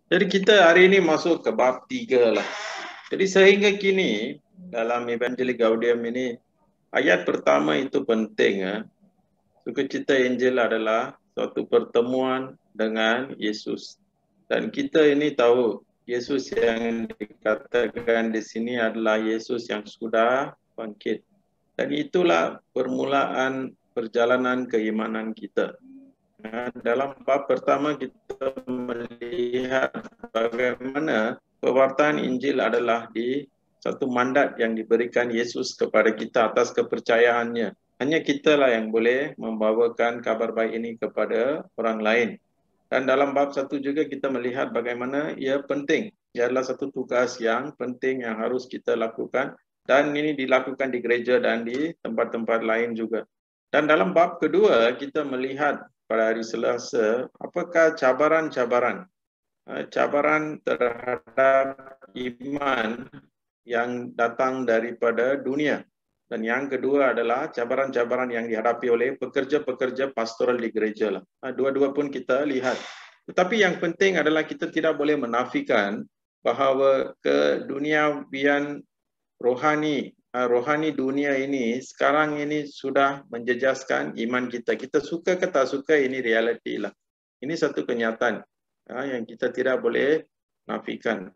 Jadi kita hari ini masuk ke bab 3 lah. Jadi sehingga kini dalam Evangeli Gaudium ini ayat pertama itu penting. Sukacita Injil adalah suatu pertemuan dengan Yesus. Dan kita ini tahu Yesus yang dikatakan di sini adalah Yesus yang sudah bangkit. Dan itulah permulaan perjalanan keimanan kita. Dalam bab pertama kita melihat bagaimana pewartaan Injil adalah di satu mandat yang diberikan Yesus kepada kita atas kepercayaannya. Hanya kitalah yang boleh membawakan kabar baik ini kepada orang lain. Dan dalam bab 1 juga kita melihat bagaimana ia penting. Ia adalah satu tugas yang penting yang harus kita lakukan. Dan ini dilakukan di gereja dan di tempat-tempat lain juga. Dan dalam bab kedua kita melihat pada hari Selasa, apakah cabaran-cabaran terhadap iman yang datang daripada dunia. Dan yang kedua adalah cabaran-cabaran yang dihadapi oleh pekerja-pekerja pastoral di gereja. Dua-dua pun kita lihat. Tetapi yang penting adalah kita tidak boleh menafikan bahawa keduniawian rohani dunia ini sekarang ini sudah menjejaskan iman kita. Kita suka ke tak suka, ini realiti lah. Ini satu kenyataan yang kita tidak boleh nafikan.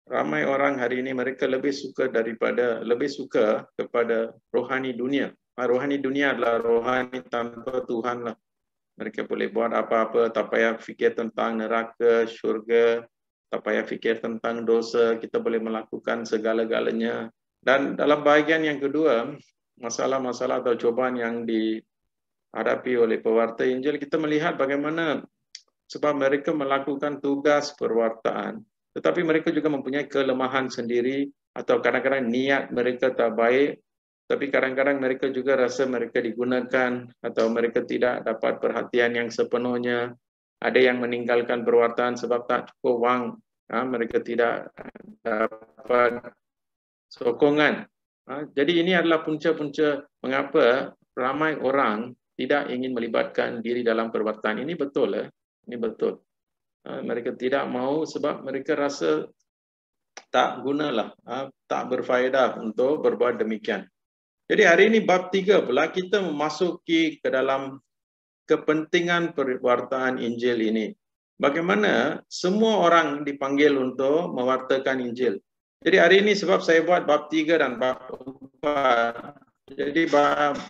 Ramai orang hari ini mereka lebih suka kepada rohani dunia. Rohani dunia adalah rohani tanpa Tuhan lah. Mereka boleh buat apa-apa, tak payah fikir tentang neraka, syurga, tak payah fikir tentang dosa, kita boleh melakukan segala-galanya. Dan dalam bahagian yang kedua, masalah-masalah atau cobaan yang dihadapi oleh pewarta Injil, kita melihat bagaimana sebab mereka melakukan tugas perwartaan, tetapi mereka juga mempunyai kelemahan sendiri, atau kadang-kadang niat mereka tak baik, tapi kadang-kadang mereka juga rasa mereka digunakan atau mereka tidak dapat perhatian yang sepenuhnya. Ada yang meninggalkan perwartaan sebab tak cukup wang. Mereka tidak dapat sokongan. Jadi ini adalah punca-punca mengapa ramai orang tidak ingin melibatkan diri dalam perwartaan. Ini betul. Ini betul. Mereka tidak mau sebab mereka rasa tak gunalah, tak berfaedah untuk berbuat demikian. Jadi hari ini bab 3 pula kita memasuki ke dalam kepentingan perwartaan Injil ini. Bagaimana semua orang dipanggil untuk mewartakan Injil. Jadi hari ini sebab saya buat bab 3 dan bab 4, jadi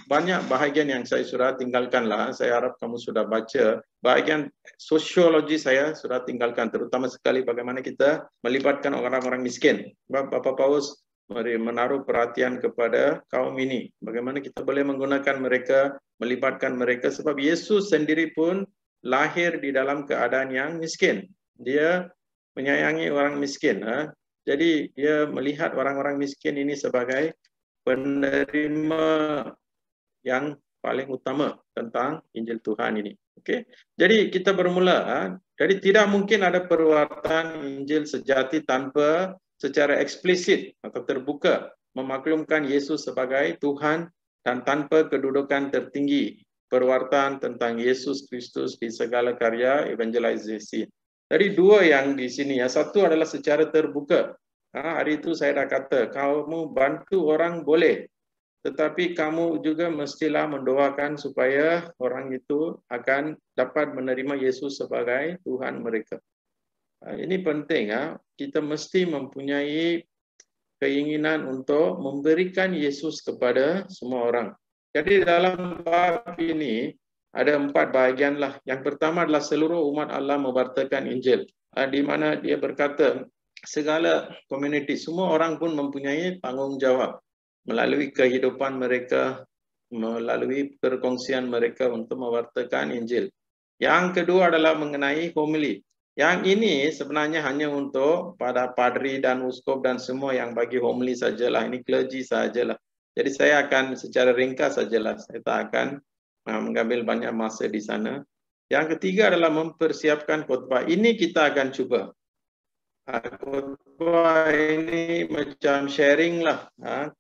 banyak bahagian yang saya sudah tinggalkanlah. Saya harap kamu sudah baca. Bahagian sosiologi saya sudah tinggalkan, terutama sekali bagaimana kita melibatkan orang-orang miskin. Bapak Paus menaruh perhatian kepada kaum ini. Bagaimana kita boleh menggunakan mereka, melibatkan mereka, sebab Yesus sendiri pun lahir di dalam keadaan yang miskin. Dia menyayangi orang miskin. Jadi dia melihat orang-orang miskin ini sebagai penerima yang paling utama tentang Injil Tuhan ini. Okey. Jadi kita bermula. Jadi tidak mungkin ada perwartaan Injil sejati tanpa secara eksplisit atau terbuka memaklumkan Yesus sebagai Tuhan dan tanpa kedudukan tertinggi perwartaan tentang Yesus Kristus di segala karya evangelisasi. Jadi dua yang di sini. Yang satu adalah secara terbuka. Hari itu saya dah kata, kamu bantu orang boleh, tetapi kamu juga mestilah mendoakan supaya orang itu akan dapat menerima Yesus sebagai Tuhan mereka. Ini penting. Kita mesti mempunyai keinginan untuk memberikan Yesus kepada semua orang. Jadi dalam bab ini ada 4 bahagian lah. Yang pertama adalah seluruh umat Allah mewartakan Injil, di mana dia berkata segala komuniti, semua orang pun mempunyai tanggungjawab melalui kehidupan mereka, melalui perkongsian mereka untuk mewartakan Injil. Yang kedua adalah mengenai homili. Yang ini sebenarnya hanya untuk pada padri dan uskup dan semua yang bagi homili sajalah. Ini clergy sajalah. Jadi saya akan secara ringkas sajalah. Saya tak akan mengambil banyak masa di sana. Yang ketiga adalah mempersiapkan khotbah. Ini kita akan cuba. Khotbah ini macam sharing lah.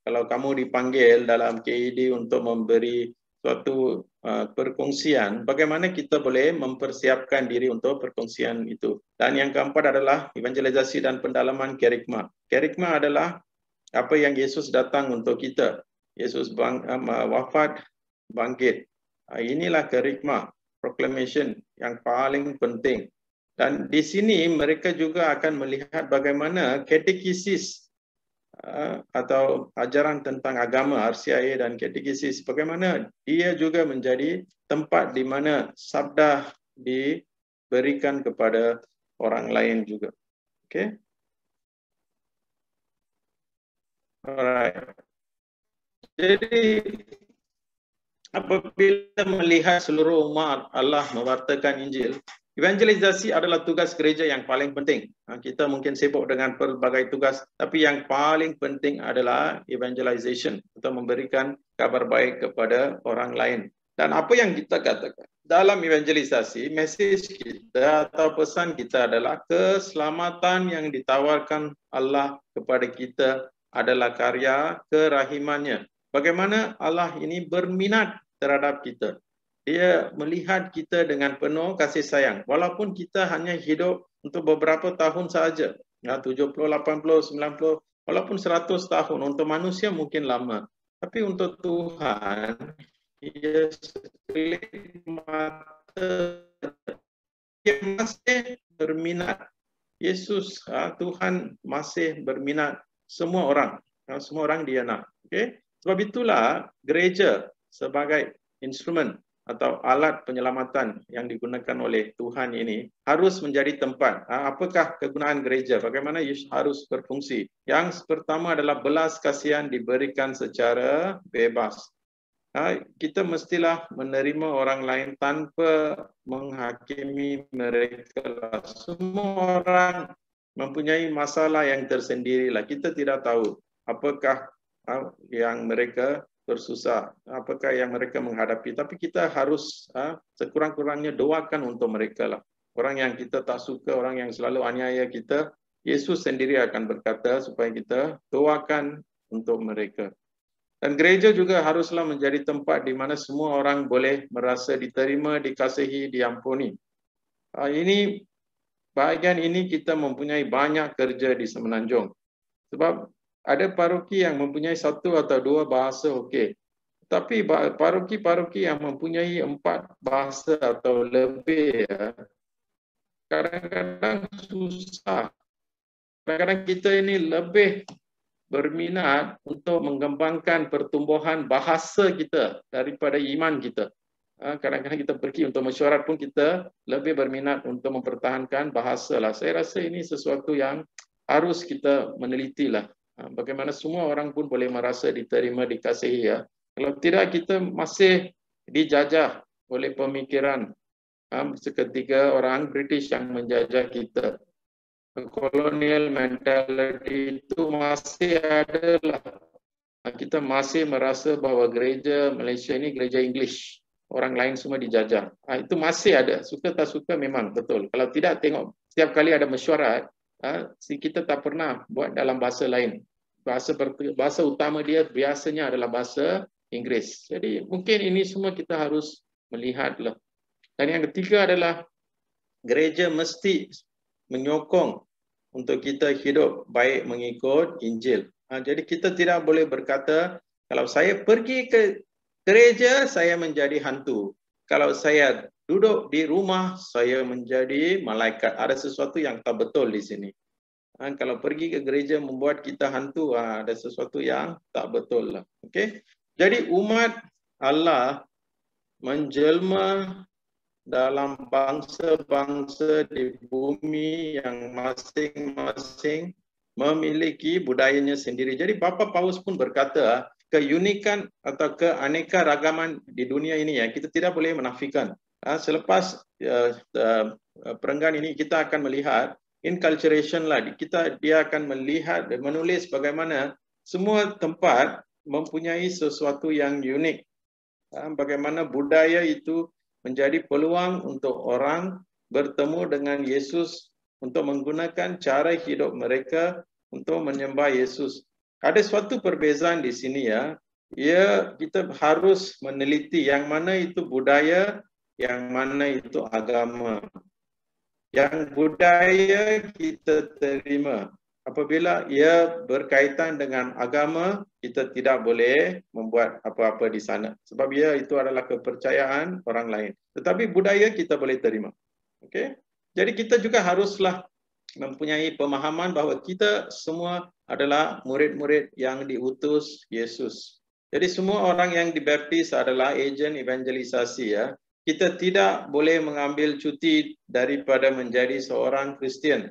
Kalau kamu dipanggil dalam KED untuk memberi suatu perkongsian, bagaimana kita boleh mempersiapkan diri untuk perkongsian itu. Dan yang keempat adalah evangelisasi dan pendalaman kerigma. Kerigma adalah apa yang Yesus datang untuk kita. Yesus wafat, bangkit. Inilah kerigma, proclamation yang paling penting. Dan di sini mereka juga akan melihat bagaimana katekisis atau ajaran tentang agama, RCIA dan katekisis, bagaimana dia juga menjadi tempat di mana sabda diberikan kepada orang lain juga. Okay? Alright. Jadi apabila melihat seluruh umat Allah mewartakan Injil, evangelisasi adalah tugas gereja yang paling penting. Kita mungkin sibuk dengan pelbagai tugas, tapi yang paling penting adalah evangelization, atau memberikan kabar baik kepada orang lain. Dan apa yang kita katakan dalam evangelisasi, message kita atau pesan kita adalah keselamatan yang ditawarkan Allah kepada kita adalah karya kerahimannya. Bagaimana Allah ini berminat terhadap kita. Dia melihat kita dengan penuh kasih sayang. Walaupun kita hanya hidup untuk beberapa tahun sahaja. 70, 80, 90, walaupun 100 tahun. Untuk manusia mungkin lama. Tapi untuk Tuhan, dia sekelip mata. Dia masih berminat. Yesus, Tuhan masih berminat semua orang. Semua orang dia nak. Okay? Sebab itulah gereja sebagai instrumen atau alat penyelamatan yang digunakan oleh Tuhan ini harus menjadi tempat. Apakah kegunaan gereja? Bagaimana harus berfungsi? Yang pertama adalah belas kasihan diberikan secara bebas. Kita mestilah menerima orang lain tanpa menghakimi mereka. Semua orang mempunyai masalah yang tersendiri. Kita tidak tahu apakah yang mereka bersusah, apakah yang mereka menghadapi. Tapi kita harus sekurang-kurangnya doakan untuk mereka lah. Orang yang kita tak suka, orang yang selalu aniaya kita, Yesus sendiri akan berkata supaya kita doakan untuk mereka. Dan gereja juga haruslah menjadi tempat di mana semua orang boleh merasa diterima, dikasihi, diampuni. Ini bahagian ini kita mempunyai banyak kerja di Semenanjung. Sebab ada paroki yang mempunyai 1 atau 2 bahasa okey. Tapi paroki-paroki yang mempunyai 4 bahasa atau lebih, kadang-kadang susah. Kadang-kadang kita ini lebih berminat untuk mengembangkan pertumbuhan bahasa kita daripada iman kita. Kadang-kadang kita pergi untuk mesyuarat pun kita lebih berminat untuk mempertahankan bahasa lah. Saya rasa ini sesuatu yang harus kita meneliti lah. Bagaimana semua orang pun boleh merasa diterima, dikasihi ya. Kalau tidak kita masih dijajah oleh pemikiran seketika orang British yang menjajah kita. Colonial mentality itu masih ada lah. Kita masih merasa bahawa gereja Malaysia ini gereja English. Orang lain semua dijajah. Itu masih ada. Suka tak suka memang betul. Kalau tidak tengok setiap kali ada mesyuarat, kita tak pernah buat dalam bahasa lain. Bahasa utama dia biasanya adalah bahasa Inggeris. Jadi mungkin ini semua kita harus melihatlah. Dan yang ketiga adalah gereja mesti menyokong untuk kita hidup baik mengikut Injil. Jadi kita tidak boleh berkata, kalau saya pergi ke gereja, saya menjadi hantu. Kalau saya duduk di rumah, saya menjadi malaikat. Ada sesuatu yang tak betul di sini. Kalau pergi ke gereja membuat kita hantu, ada sesuatu yang tak betul lah. Okay? Jadi umat Allah menjelma dalam bangsa-bangsa di bumi yang masing-masing memiliki budayanya sendiri. Jadi Bapa Paus pun berkata, keunikan atau keanekaragaman di dunia ini ya kita tidak boleh menafikan. Selepas perenggan ini kita akan melihat inculturation lah. Dia akan melihat dan menulis bagaimana semua tempat mempunyai sesuatu yang unik. Bagaimana budaya itu menjadi peluang untuk orang bertemu dengan Yesus untuk menggunakan cara hidup mereka untuk menyembah Yesus. Ada suatu perbezaan di sini ya. kita harus meneliti yang mana itu budaya, yang mana itu agama. Yang budaya kita terima. Apabila ia berkaitan dengan agama, kita tidak boleh membuat apa-apa di sana. Sebab ia itu adalah kepercayaan orang lain. Tetapi budaya kita boleh terima. Okay? Jadi kita juga haruslah mempunyai pemahaman bahawa kita semua adalah murid-murid yang diutus Yesus. Jadi semua orang yang dibaptis adalah ejen evangelisasi ya. Kita tidak boleh mengambil cuti daripada menjadi seorang Kristian.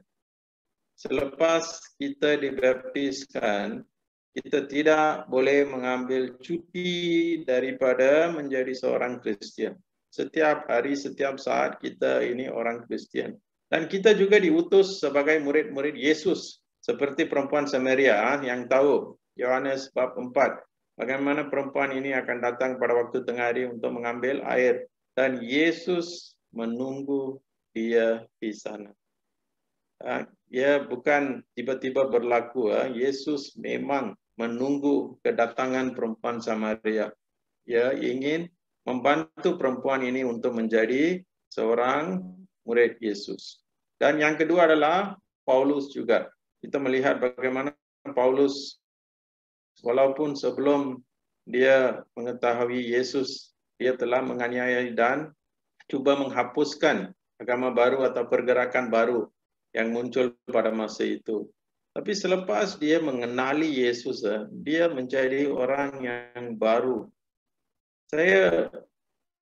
Selepas kita dibaptiskan, kita tidak boleh mengambil cuti daripada menjadi seorang Kristian. Setiap hari, setiap saat kita ini orang Kristian. Dan kita juga diutus sebagai murid-murid Yesus. Seperti perempuan Samaria yang tahu, Yohanes bab 4. Bagaimana perempuan ini akan datang pada waktu tengah hari untuk mengambil air. Dan Yesus menunggu dia di sana. Ya, bukan tiba-tiba berlaku. Yesus memang menunggu kedatangan perempuan Samaria. Ya, ingin membantu perempuan ini untuk menjadi seorang murid Yesus. Dan yang kedua adalah Paulus juga. Kita melihat bagaimana Paulus, walaupun sebelum dia mengetahui Yesus, dia telah menganiaya dan cuba menghapuskan agama baru atau pergerakan baru yang muncul pada masa itu. Tapi selepas dia mengenali Yesus, dia menjadi orang yang baru. Saya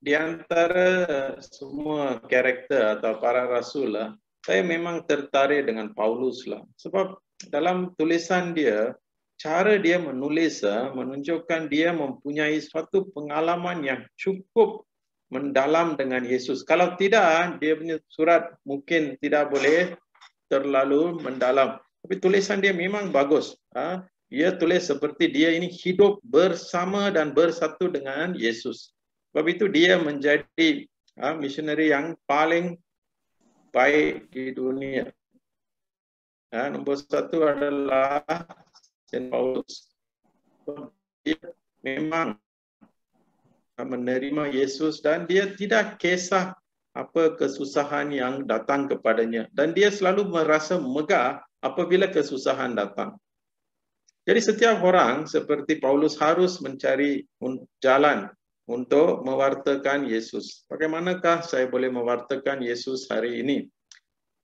di antara semua karakter atau para rasul, saya memang tertarik dengan Paulus lah. Sebab dalam tulisan dia, cara dia menulis menunjukkan dia mempunyai suatu pengalaman yang cukup mendalam dengan Yesus. Kalau tidak, dia punya surat mungkin tidak boleh terlalu mendalam. Tapi tulisan dia memang bagus. Dia tulis seperti dia ini hidup bersama dan bersatu dengan Yesus. Sebab itu dia menjadi misionari yang paling baik di dunia. Nombor satu adalah Saint Paulus. Dia memang menerima Yesus dan dia tidak kisah apa kesusahan yang datang kepadanya. Dan dia selalu merasa megah apabila kesusahan datang. Jadi setiap orang seperti Paulus harus mencari jalan untuk mewartakan Yesus. Bagaimanakah saya boleh mewartakan Yesus hari ini?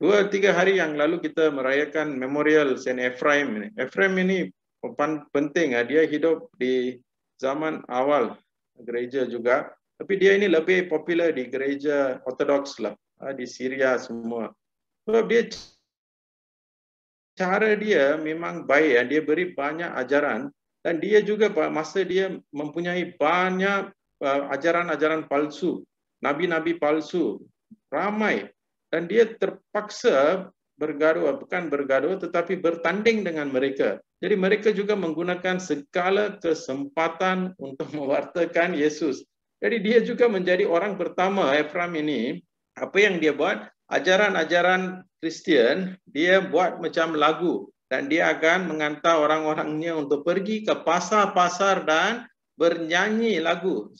2-3 hari yang lalu kita merayakan memorial Saint Ephraim. Ephraim ini penting. Dia hidup di zaman awal gereja juga. Tapi dia ini lebih popular di gereja Ortodoks lah. Di Syria semua. Sebab dia cara dia memang baik. Dia beri banyak ajaran. Dan dia juga masa dia mempunyai banyak ajaran-ajaran palsu. Nabi-nabi palsu. Ramai. Dan dia terpaksa bergaduh, bukan bergaduh tetapi bertanding dengan mereka. Jadi mereka juga menggunakan segala kesempatan untuk mewartakan Yesus. Jadi dia juga menjadi orang pertama, Ephraim ini, apa yang dia buat? Ajaran-ajaran Kristian, dia buat macam lagu. Dan dia akan mengantar orang-orangnya untuk pergi ke pasar-pasar dan bernyanyi lagu.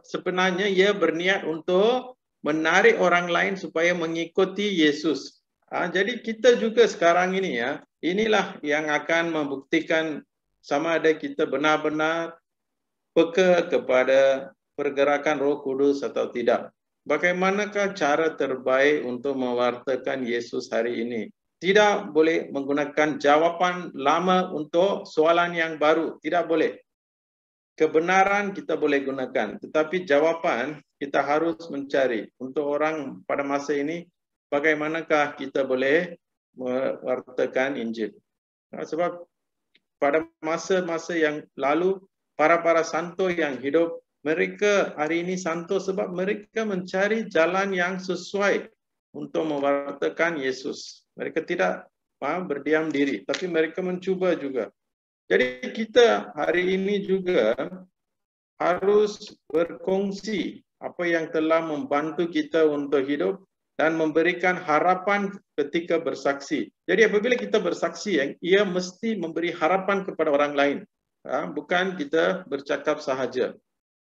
Sebenarnya ia berniat untuk menarik orang lain supaya mengikuti Yesus. Jadi kita juga sekarang ini inilah yang akan membuktikan sama ada kita benar-benar peka kepada pergerakan Roh Kudus atau tidak. Bagaimanakah cara terbaik untuk mewartakan Yesus hari ini? Tidak boleh menggunakan jawapan lama untuk soalan yang baru. Tidak boleh. Kebenaran kita boleh gunakan, tetapi jawapan kita harus mencari. Untuk orang pada masa ini, bagaimanakah kita boleh mewartakan Injil? Sebab pada masa-masa yang lalu, para santo yang hidup, mereka hari ini santo sebab mereka mencari jalan yang sesuai untuk mewartakan Yesus. Mereka tidak berdiam diri, tapi mereka mencuba juga. Jadi kita hari ini juga harus berkongsi apa yang telah membantu kita untuk hidup dan memberikan harapan ketika bersaksi. Jadi apabila kita bersaksi, ia mesti memberi harapan kepada orang lain. bukan kita bercakap sahaja.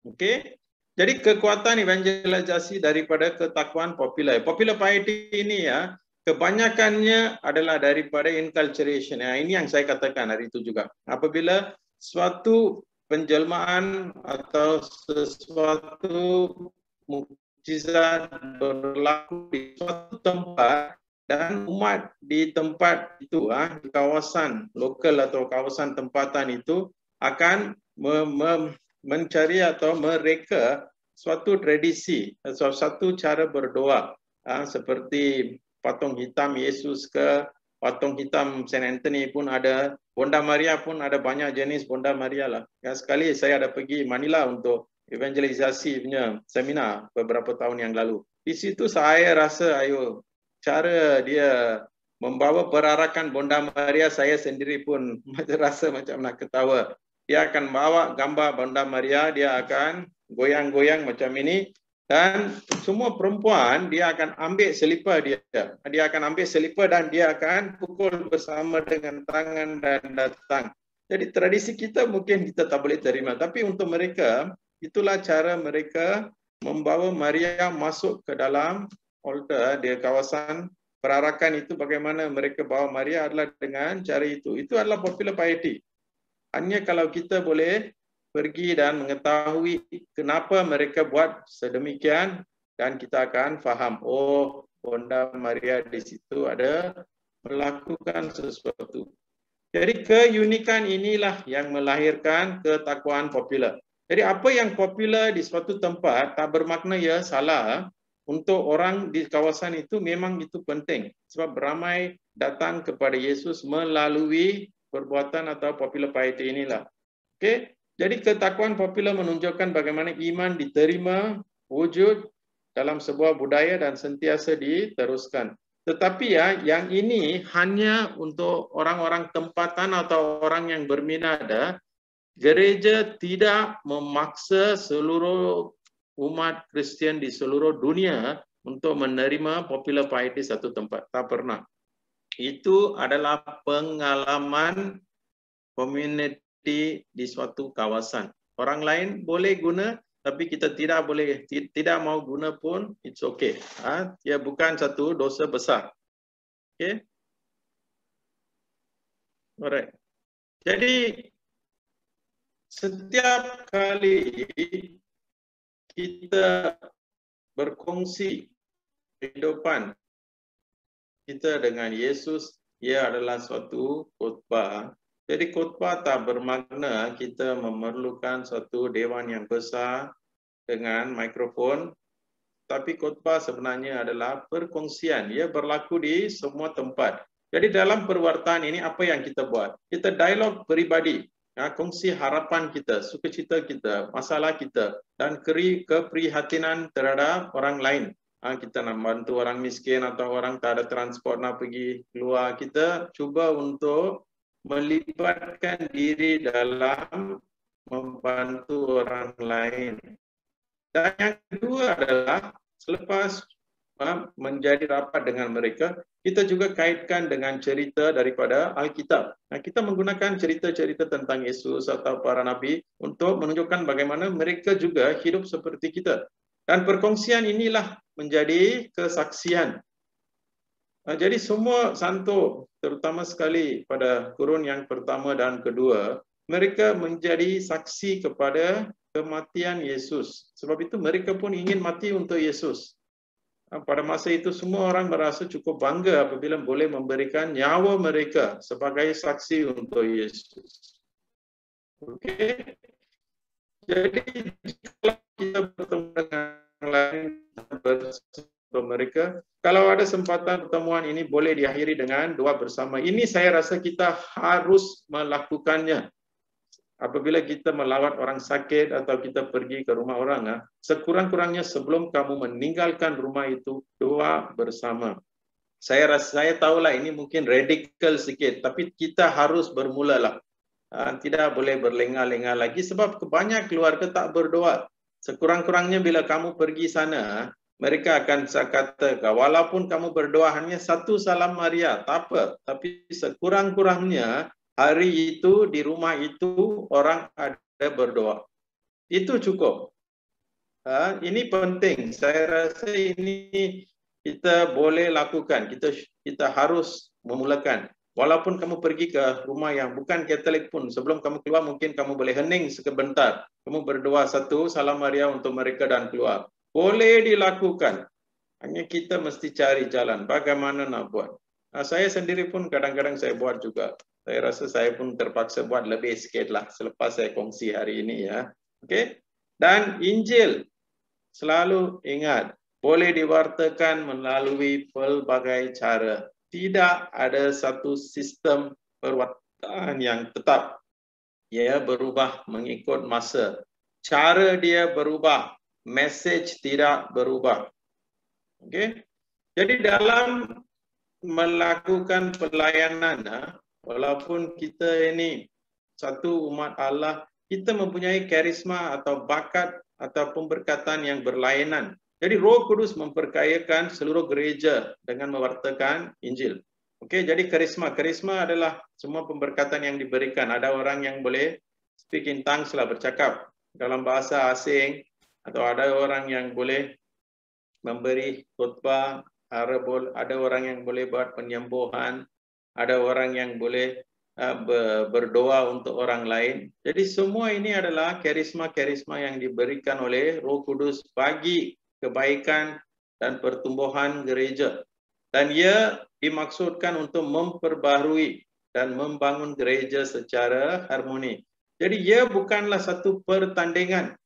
Okey. Jadi kekuatan evangelisasi daripada ketakwaan popular. Popular piety ini ya, kebanyakannya adalah daripada enculturation. Ini yang saya katakan hari itu juga. Apabila suatu penjelmaan atau sesuatu mukjizat berlaku di suatu tempat dan umat di tempat itu, di kawasan lokal atau kawasan tempatan itu akan mencari atau mereka suatu tradisi, suatu cara berdoa, seperti patung hitam Yesus ke patung hitam Saint Anthony pun ada, Bonda Maria pun ada, banyak jenis Bonda Maria lah. Sekali saya ada pergi Manila untuk evangelisasi punya seminar beberapa tahun yang lalu. Di situ saya rasa cara dia membawa perarakan Bonda Maria, saya sendiri pun rasa macam nak ketawa. Dia akan bawa gambar Bonda Maria, dia akan goyang-goyang macam ini, dan semua perempuan dia akan ambil selipar dia. Dia akan ambil selipar dan dia akan pukul bersama dengan tangan dan datang. Jadi tradisi kita mungkin kita tak boleh terima, tapi untuk mereka itulah cara mereka membawa Maria masuk ke dalam altar di kawasan perarakan itu. Bagaimana mereka bawa Maria adalah dengan cara itu. Itu adalah popular piety. Hanya kalau kita boleh pergi dan mengetahui kenapa mereka buat sedemikian, dan kita akan faham, oh, Bonda Maria di situ ada melakukan sesuatu. Jadi keunikan inilah yang melahirkan ketakwaan popular. Jadi apa yang popular di suatu tempat tak bermakna ya salah. Untuk orang di kawasan itu memang itu penting. Sebab ramai datang kepada Yesus melalui perbuatan atau popular piety inilah. Okey, jadi ketakwaan popular menunjukkan bagaimana iman diterima, wujud dalam sebuah budaya dan sentiasa diteruskan. Tetapi yang ini hanya untuk orang-orang tempatan atau orang yang berminat. Gereja tidak memaksa seluruh umat Kristian di seluruh dunia untuk menerima popular piety satu tempat. Tak pernah. Itu adalah pengalaman community di suatu kawasan. Orang lain boleh guna, tapi kita tidak boleh, tidak mau guna pun, it's okay. Dia bukan satu dosa besar. Okay? Alright. Jadi setiap kali kita berkongsi kehidupan kita dengan Yesus, ia adalah suatu khotbah. Jadi khotbah tak bermakna kita memerlukan suatu dewan yang besar dengan mikrofon, tapi khotbah sebenarnya adalah perkongsian. Ia berlaku di semua tempat. Jadi dalam perwartaan ini apa yang kita buat? Kita dialog peribadi, kongsi harapan kita, sukacita kita, masalah kita, dan keprihatinan terhadap orang lain. Kita nak bantu orang miskin atau orang tak ada transport nak pergi keluar, kita cuba untuk melibatkan diri dalam membantu orang lain. Dan yang kedua adalah selepas menjadi rapat dengan mereka, kita juga kaitkan dengan cerita daripada Alkitab. Kita menggunakan cerita-cerita tentang Yesus atau para nabi untuk menunjukkan bagaimana mereka juga hidup seperti kita. Dan perkongsian inilah menjadi kesaksian. Jadi semua santo, terutama sekali pada kurun yang pertama dan kedua, mereka menjadi saksi kepada kematian Yesus. Sebab itu mereka pun ingin mati untuk Yesus. Pada masa itu semua orang merasa cukup bangga apabila boleh memberikan nyawa mereka sebagai saksi untuk Yesus. Okey. Jadi kalau kita bertemu dengan orang lain bersama mereka, kalau ada kesempatan pertemuan ini boleh diakhiri dengan doa bersama. Ini saya rasa kita harus melakukannya. Apabila kita melawat orang sakit atau kita pergi ke rumah orang, sekurang-kurangnya sebelum kamu meninggalkan rumah itu, doa bersama. Saya tahulah ini mungkin radikal sikit, tapi kita harus bermulalah. Tidak boleh berlengah-lengah lagi sebab kebanyakan keluarga tak berdoa. Sekurang-kurangnya bila kamu pergi sana, mereka akan kata, walaupun kamu berdoa hanya satu salam Maria, tak apa. Tapi sekurang-kurangnya hari itu di rumah itu orang ada berdoa. Itu cukup. Ini penting. Saya rasa ini kita boleh lakukan. Kita harus memulakan. Walaupun kamu pergi ke rumah yang bukan Katolik pun, sebelum kamu keluar mungkin kamu boleh hening sebentar. Kamu berdoa satu salam Maria untuk mereka dan keluar. Boleh dilakukan. Hanya kita mesti cari jalan. Bagaimana nak buat? Saya sendiri pun kadang-kadang saya buat juga. Saya rasa saya pun terpaksa buat lebih sikit lah selepas saya kongsi hari ini ya. Okey. Dan Injil selalu ingat boleh diwartakan melalui pelbagai cara. Tidak ada satu sistem perwartaan yang tetap. Ia berubah mengikut masa. Cara dia berubah, message tidak berubah. Okey. Jadi dalam melakukan pelayanan, walaupun kita ini satu umat Allah, kita mempunyai karisma atau bakat atau pemberkatan yang berlainan. Jadi Roh Kudus memperkayakan seluruh gereja dengan mewartakan Injil. Okey, jadi karisma adalah semua pemberkatan yang diberikan. Ada orang yang boleh speak in tongues lah, bercakap dalam bahasa asing, atau ada orang yang boleh memberi khutbah, ada orang yang boleh buat penyembuhan, ada orang yang boleh berdoa untuk orang lain. Jadi semua ini adalah karisma-karisma yang diberikan oleh Roh Kudus bagi kebaikan dan pertumbuhan gereja. Dan ia dimaksudkan untuk memperbaharui dan membangun gereja secara harmoni. Jadi ia bukanlah satu pertandingan.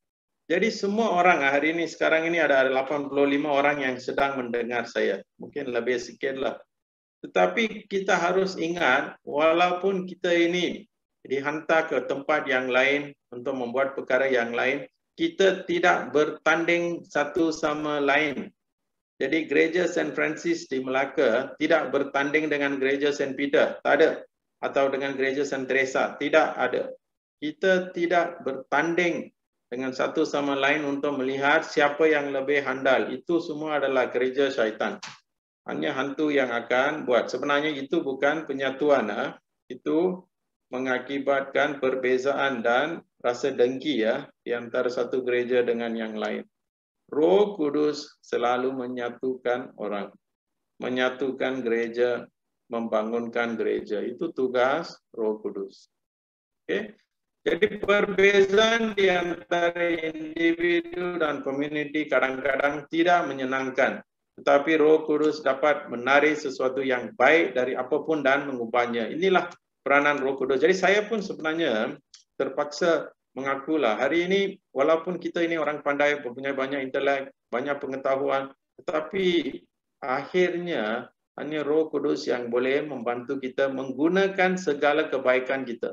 Jadi semua orang hari ini, sekarang ini ada 85 orang yang sedang mendengar saya. Mungkin lebih sikit lah. Tetapi kita harus ingat, walaupun kita ini dihantar ke tempat yang lain untuk membuat perkara yang lain, kita tidak bertanding satu sama lain. Jadi gereja St. Francis di Melaka tidak bertanding dengan gereja St. Peter, tak ada. Atau dengan gereja St. Teresa, tidak ada. Kita tidak bertanding dengan satu sama lain untuk melihat siapa yang lebih handal. Itu semua adalah gereja syaitan. Hanya hantu yang akan buat. Sebenarnya itu bukan penyatuan. Itu mengakibatkan perbezaan dan rasa dengki ya di antara satu gereja dengan yang lain. Roh Kudus selalu menyatukan orang. Menyatukan gereja, membangunkan gereja. Itu tugas Roh Kudus. Oke. Jadi perbezaan di antara individu dan community kadang-kadang tidak menyenangkan. Tetapi Roh Kudus dapat menarik sesuatu yang baik dari apapun dan mengubahnya. Inilah peranan Roh Kudus. Jadi saya pun sebenarnya terpaksa mengakulah. Hari ini walaupun kita ini orang pandai, mempunyai banyak intelek, banyak pengetahuan, tetapi akhirnya hanya Roh Kudus yang boleh membantu kita menggunakan segala kebaikan kita.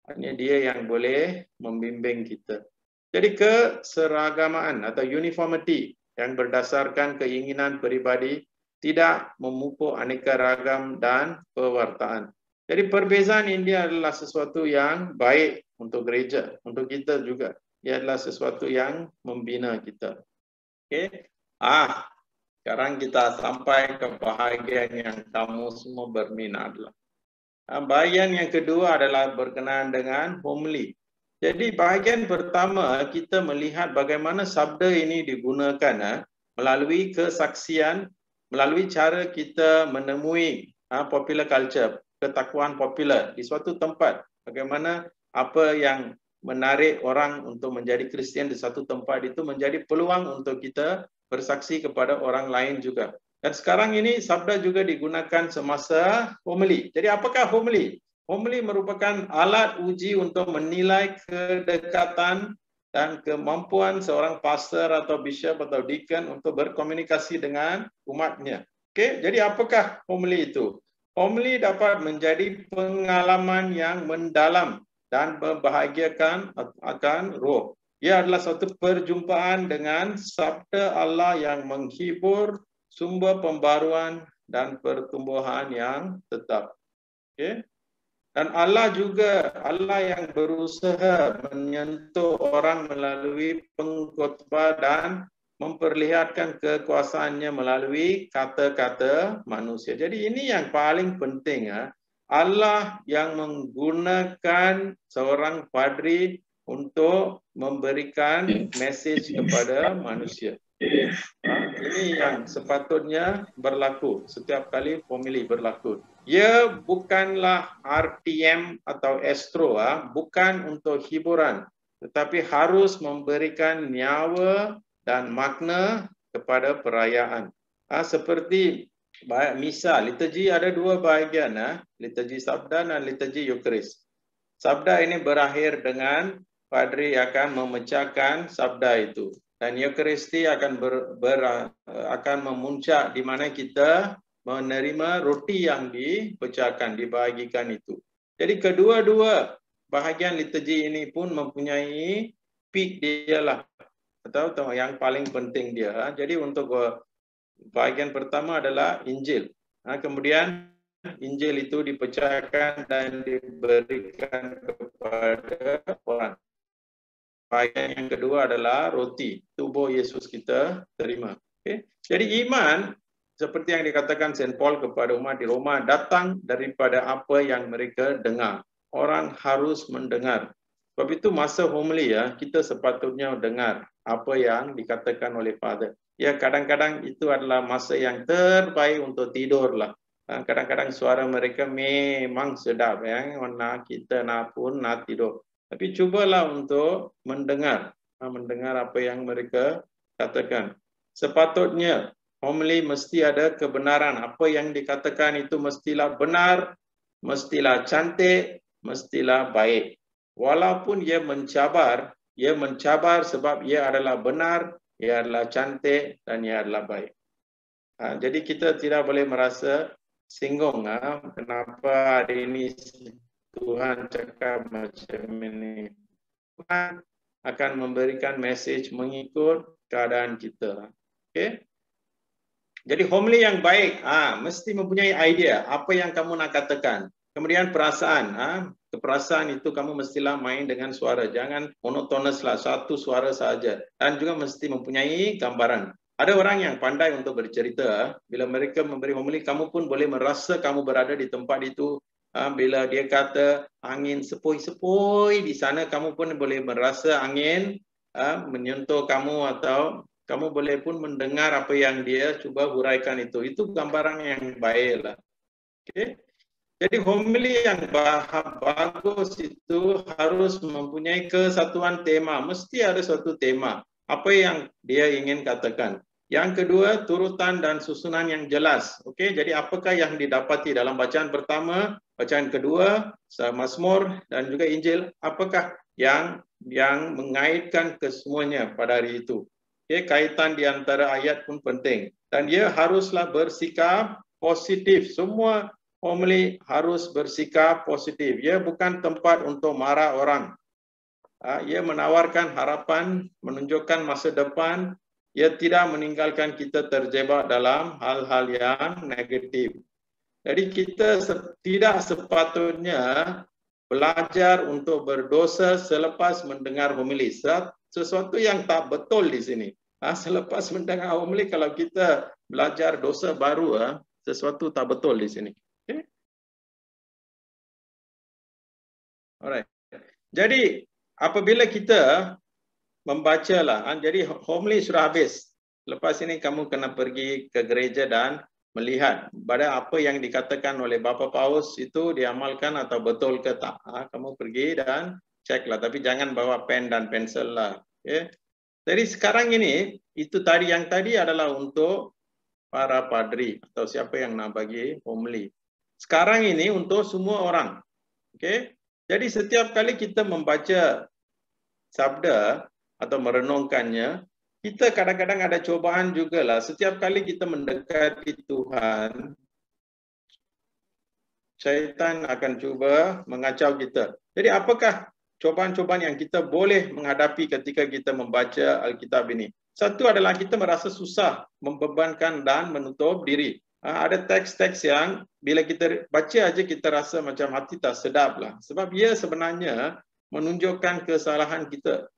Hanya dia yang boleh membimbing kita. Jadi keseragamaan atau uniformity yang berdasarkan keinginan peribadi tidak memupuk aneka ragam dan pewartaan. Jadi perbezaan ini adalah sesuatu yang baik untuk gereja, untuk kita juga. Ia adalah sesuatu yang membina kita. Okey. Sekarang kita sampai ke bahagian yang kamu semua berminat lah. Bahagian yang kedua adalah berkenaan dengan homily. Jadi bahagian pertama kita melihat bagaimana sabda ini digunakan melalui kesaksian, melalui cara kita menemui popular culture, ketakwaan popular di suatu tempat. Bagaimana apa yang menarik orang untuk menjadi Kristian di satu tempat itu menjadi peluang untuk kita bersaksi kepada orang lain juga. Dan sekarang ini sabda juga digunakan semasa homily. Jadi apakah homily? Homily merupakan alat uji untuk menilai kedekatan dan kemampuan seorang pastor atau bishop atau deacon untuk berkomunikasi dengan umatnya. Okey, jadi apakah homily itu? Homily dapat menjadi pengalaman yang mendalam dan membahagiakan akan roh. Ia adalah satu perjumpaan dengan sabda Allah yang menghibur, sumber pembaruan dan pertumbuhan yang tetap. Okey. Dan Allah juga, Allah yang berusaha menyentuh orang melalui pengkhotbah dan memperlihatkan kekuasaannya melalui kata-kata manusia. Jadi ini yang paling penting. Allah yang menggunakan seorang padri untuk memberikan message kepada manusia. Ini yang sepatutnya berlaku setiap kali homili berlaku. Ia bukanlah RTM atau Astro, bukan untuk hiburan, tetapi harus memberikan nyawa dan makna kepada perayaan. Seperti misa, liturgi ada dua bahagian, liturgi sabda dan liturgi Eucharis. Sabda ini berakhir dengan padri akan memecahkan sabda itu. Dan Eucharisti akan akan memuncak di mana kita menerima roti yang dipecahkan, dibahagikan itu. Jadi kedua-dua bahagian liturgi ini pun mempunyai peak dia lah, atau yang paling penting dia. Jadi untuk bahagian pertama adalah Injil. Kemudian Injil itu dipecahkan dan diberikan kepada orang. Bahagian yang kedua adalah roti, tubuh Yesus kita terima. Okay? Jadi iman, seperti yang dikatakan Saint Paul kepada umat di Roma, datang daripada apa yang mereka dengar. Orang harus mendengar. Sebab itu masa homili kita sepatutnya dengar apa yang dikatakan oleh Father. Ya, kadang-kadang itu adalah masa yang terbaik untuk tidur lah. Kadang-kadang suara mereka memang sedap, mana kita nak pun nak tidur. Tapi cubalah untuk mendengar apa yang mereka katakan. Sepatutnya homili mesti ada kebenaran. Apa yang dikatakan itu mestilah benar, mestilah cantik, mestilah baik. Walaupun ia mencabar sebab ia adalah benar, ia adalah cantik dan ia adalah baik. Jadi kita tidak boleh merasa singgung. Kenapa hari ini Tuhan cakap macam ini. Tuhan akan memberikan message mengikut keadaan kita. Okay? Jadi homili yang baik mesti mempunyai idea apa yang kamu nak katakan. Kemudian perasaan. Keperasaan itu kamu mestilah main dengan suara. Jangan monotonous lah, satu suara saja. Dan juga mesti mempunyai gambaran. Ada orang yang pandai untuk bercerita. Bila mereka memberi homili, kamu pun boleh merasa kamu berada di tempat itu. Bila dia kata angin sepoi-sepoi di sana, kamu pun boleh merasa angin menyentuh kamu, atau kamu boleh pun mendengar apa yang dia cuba huraikan itu. Itu gambaran yang baik lah. Okay? Jadi homili yang bagus itu harus mempunyai kesatuan tema. Mesti ada suatu tema. Apa yang dia ingin katakan. Yang kedua, turutan dan susunan yang jelas. Okey, jadi apakah yang didapati dalam bacaan pertama, bacaan kedua, Mazmur dan juga Injil, apakah yang mengaitkan kesemuanya pada hari itu. Okey, kaitan di antara ayat pun penting. Dan dia haruslah bersikap positif. Semua homili harus bersikap positif. Ia bukan tempat untuk marah orang. Ia menawarkan harapan, menunjukkan masa depan. Ia tidak meninggalkan kita terjebak dalam hal-hal yang negatif. Jadi kita tidak sepatutnya belajar untuk berdosa selepas mendengar homili. Sesuatu yang tak betul di sini. Selepas mendengar homili, kalau kita belajar dosa baru, sesuatu tak betul di sini. Okay? Alright. Jadi apabila kita membacalah, jadi homili sudah habis. Lepas ini kamu kena pergi ke gereja dan melihat pada apa yang dikatakan oleh Bapa Paus itu diamalkan atau betul ke tak. Kamu pergi dan ceklah, tapi jangan bawa pen dan pensel lah. Okay? Jadi sekarang ini itu yang tadi adalah untuk para padri atau siapa yang nak bagi homili. Sekarang ini untuk semua orang. Okay? Jadi setiap kali kita membaca sabda atau merenungkannya, kita kadang-kadang ada cobaan juga lah. Setiap kali kita mendekati Tuhan, syaitan akan cuba mengacau kita. Jadi apakah cobaan-cobaan yang kita boleh menghadapi ketika kita membaca Alkitab ini? Satu adalah kita merasa susah, membebankan dan menutup diri. Ada teks-teks yang bila kita baca aja kita rasa macam hati tak sedap lah. Sebab ia sebenarnya menunjukkan kesalahan kita.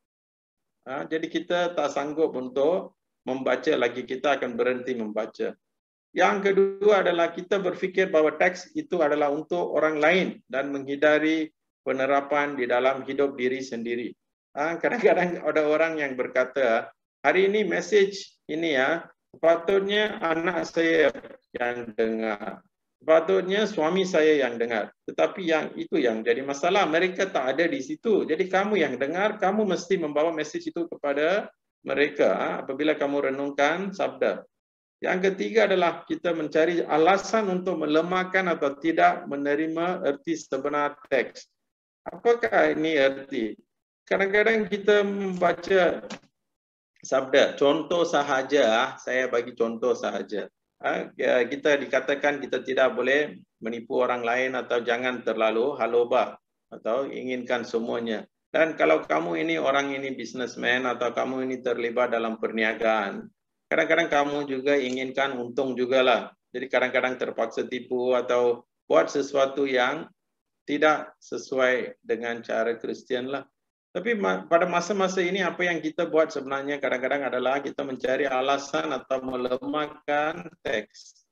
Jadi kita tak sanggup untuk membaca lagi, kita akan berhenti membaca. Yang kedua adalah kita berfikir bahwa teks itu adalah untuk orang lain dan menghindari penerapan di dalam hidup diri sendiri. Kadang-kadang ada orang yang berkata, hari ini message ini ya, sepatutnya anak saya yang dengar, sepatutnya suami saya yang dengar. Tetapi yang itu yang jadi masalah, mereka tak ada di situ. Jadi kamu yang dengar, kamu mesti membawa message itu kepada mereka apabila kamu renungkan sabda. Yang ketiga adalah kita mencari alasan untuk melemahkan atau tidak menerima erti sebenar teks. Apakah ini erti? Kadang-kadang kita membaca sabda, contoh sahaja, saya bagi contoh sahaja. Kita dikatakan kita tidak boleh menipu orang lain atau jangan terlalu halobah atau inginkan semuanya. Dan kalau kamu ini orang ini businessman atau kamu ini terlibat dalam perniagaan, kadang-kadang kamu juga inginkan untung juga lah. Jadi kadang-kadang terpaksa tipu atau buat sesuatu yang tidak sesuai dengan cara Kristen lah. Tapi pada masa-masa ini apa yang kita buat sebenarnya kadang-kadang adalah kita mencari alasan atau melemahkan teks.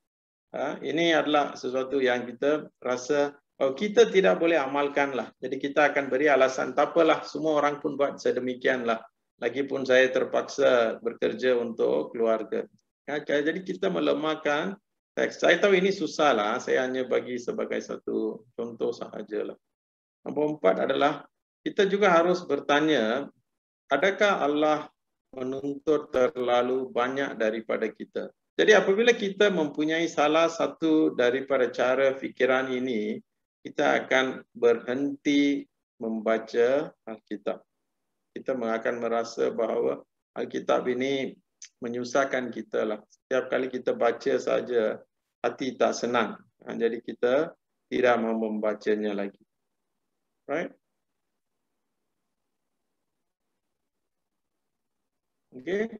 Ini adalah sesuatu yang kita rasa kita tidak boleh amalkan lah. Jadi kita akan beri alasan, tak apalah, semua orang pun buat sedemikian lah. Lagipun saya terpaksa bekerja untuk keluarga. Jadi kita melemahkan teks. Saya tahu ini susah lah, saya hanya bagi sebagai satu contoh sahaja lah. Nombor 4 adalah kita juga harus bertanya, adakah Allah menuntut terlalu banyak daripada kita? Jadi apabila kita mempunyai salah satu daripada cara fikiran ini, kita akan berhenti membaca Alkitab. Kita akan merasa bahawa Alkitab ini menyusahkan kita lah. Setiap kali kita baca saja, hati tak senang. Jadi kita tidak mau membacanya lagi. Right? Okay.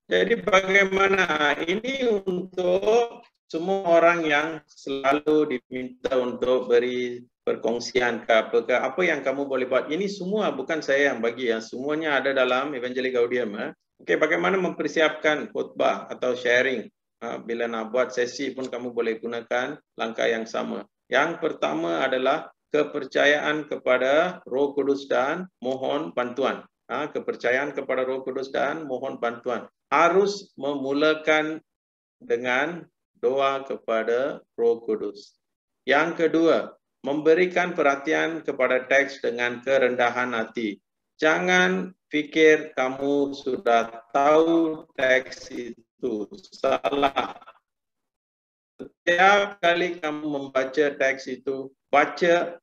Jadi bagaimana? Ini untuk semua orang yang selalu diminta untuk beri perkongsian ke apa yang kamu boleh buat. Ini semua bukan saya yang bagi ya, semuanya ada dalam Evangelii Gaudium. Okey, bagaimana mempersiapkan khutbah atau sharing? Bila nak buat sesi pun kamu boleh gunakan langkah yang sama. Yang pertama adalah kepercayaan kepada Roh Kudus dan mohon bantuan. Kepercayaan kepada Roh Kudus dan mohon bantuan. Harus memulakan dengan doa kepada Roh Kudus. Yang kedua, memberikan perhatian kepada teks dengan kerendahan hati. Jangan fikir kamu sudah tahu teks itu. Salah. Setiap kali kamu membaca teks itu, baca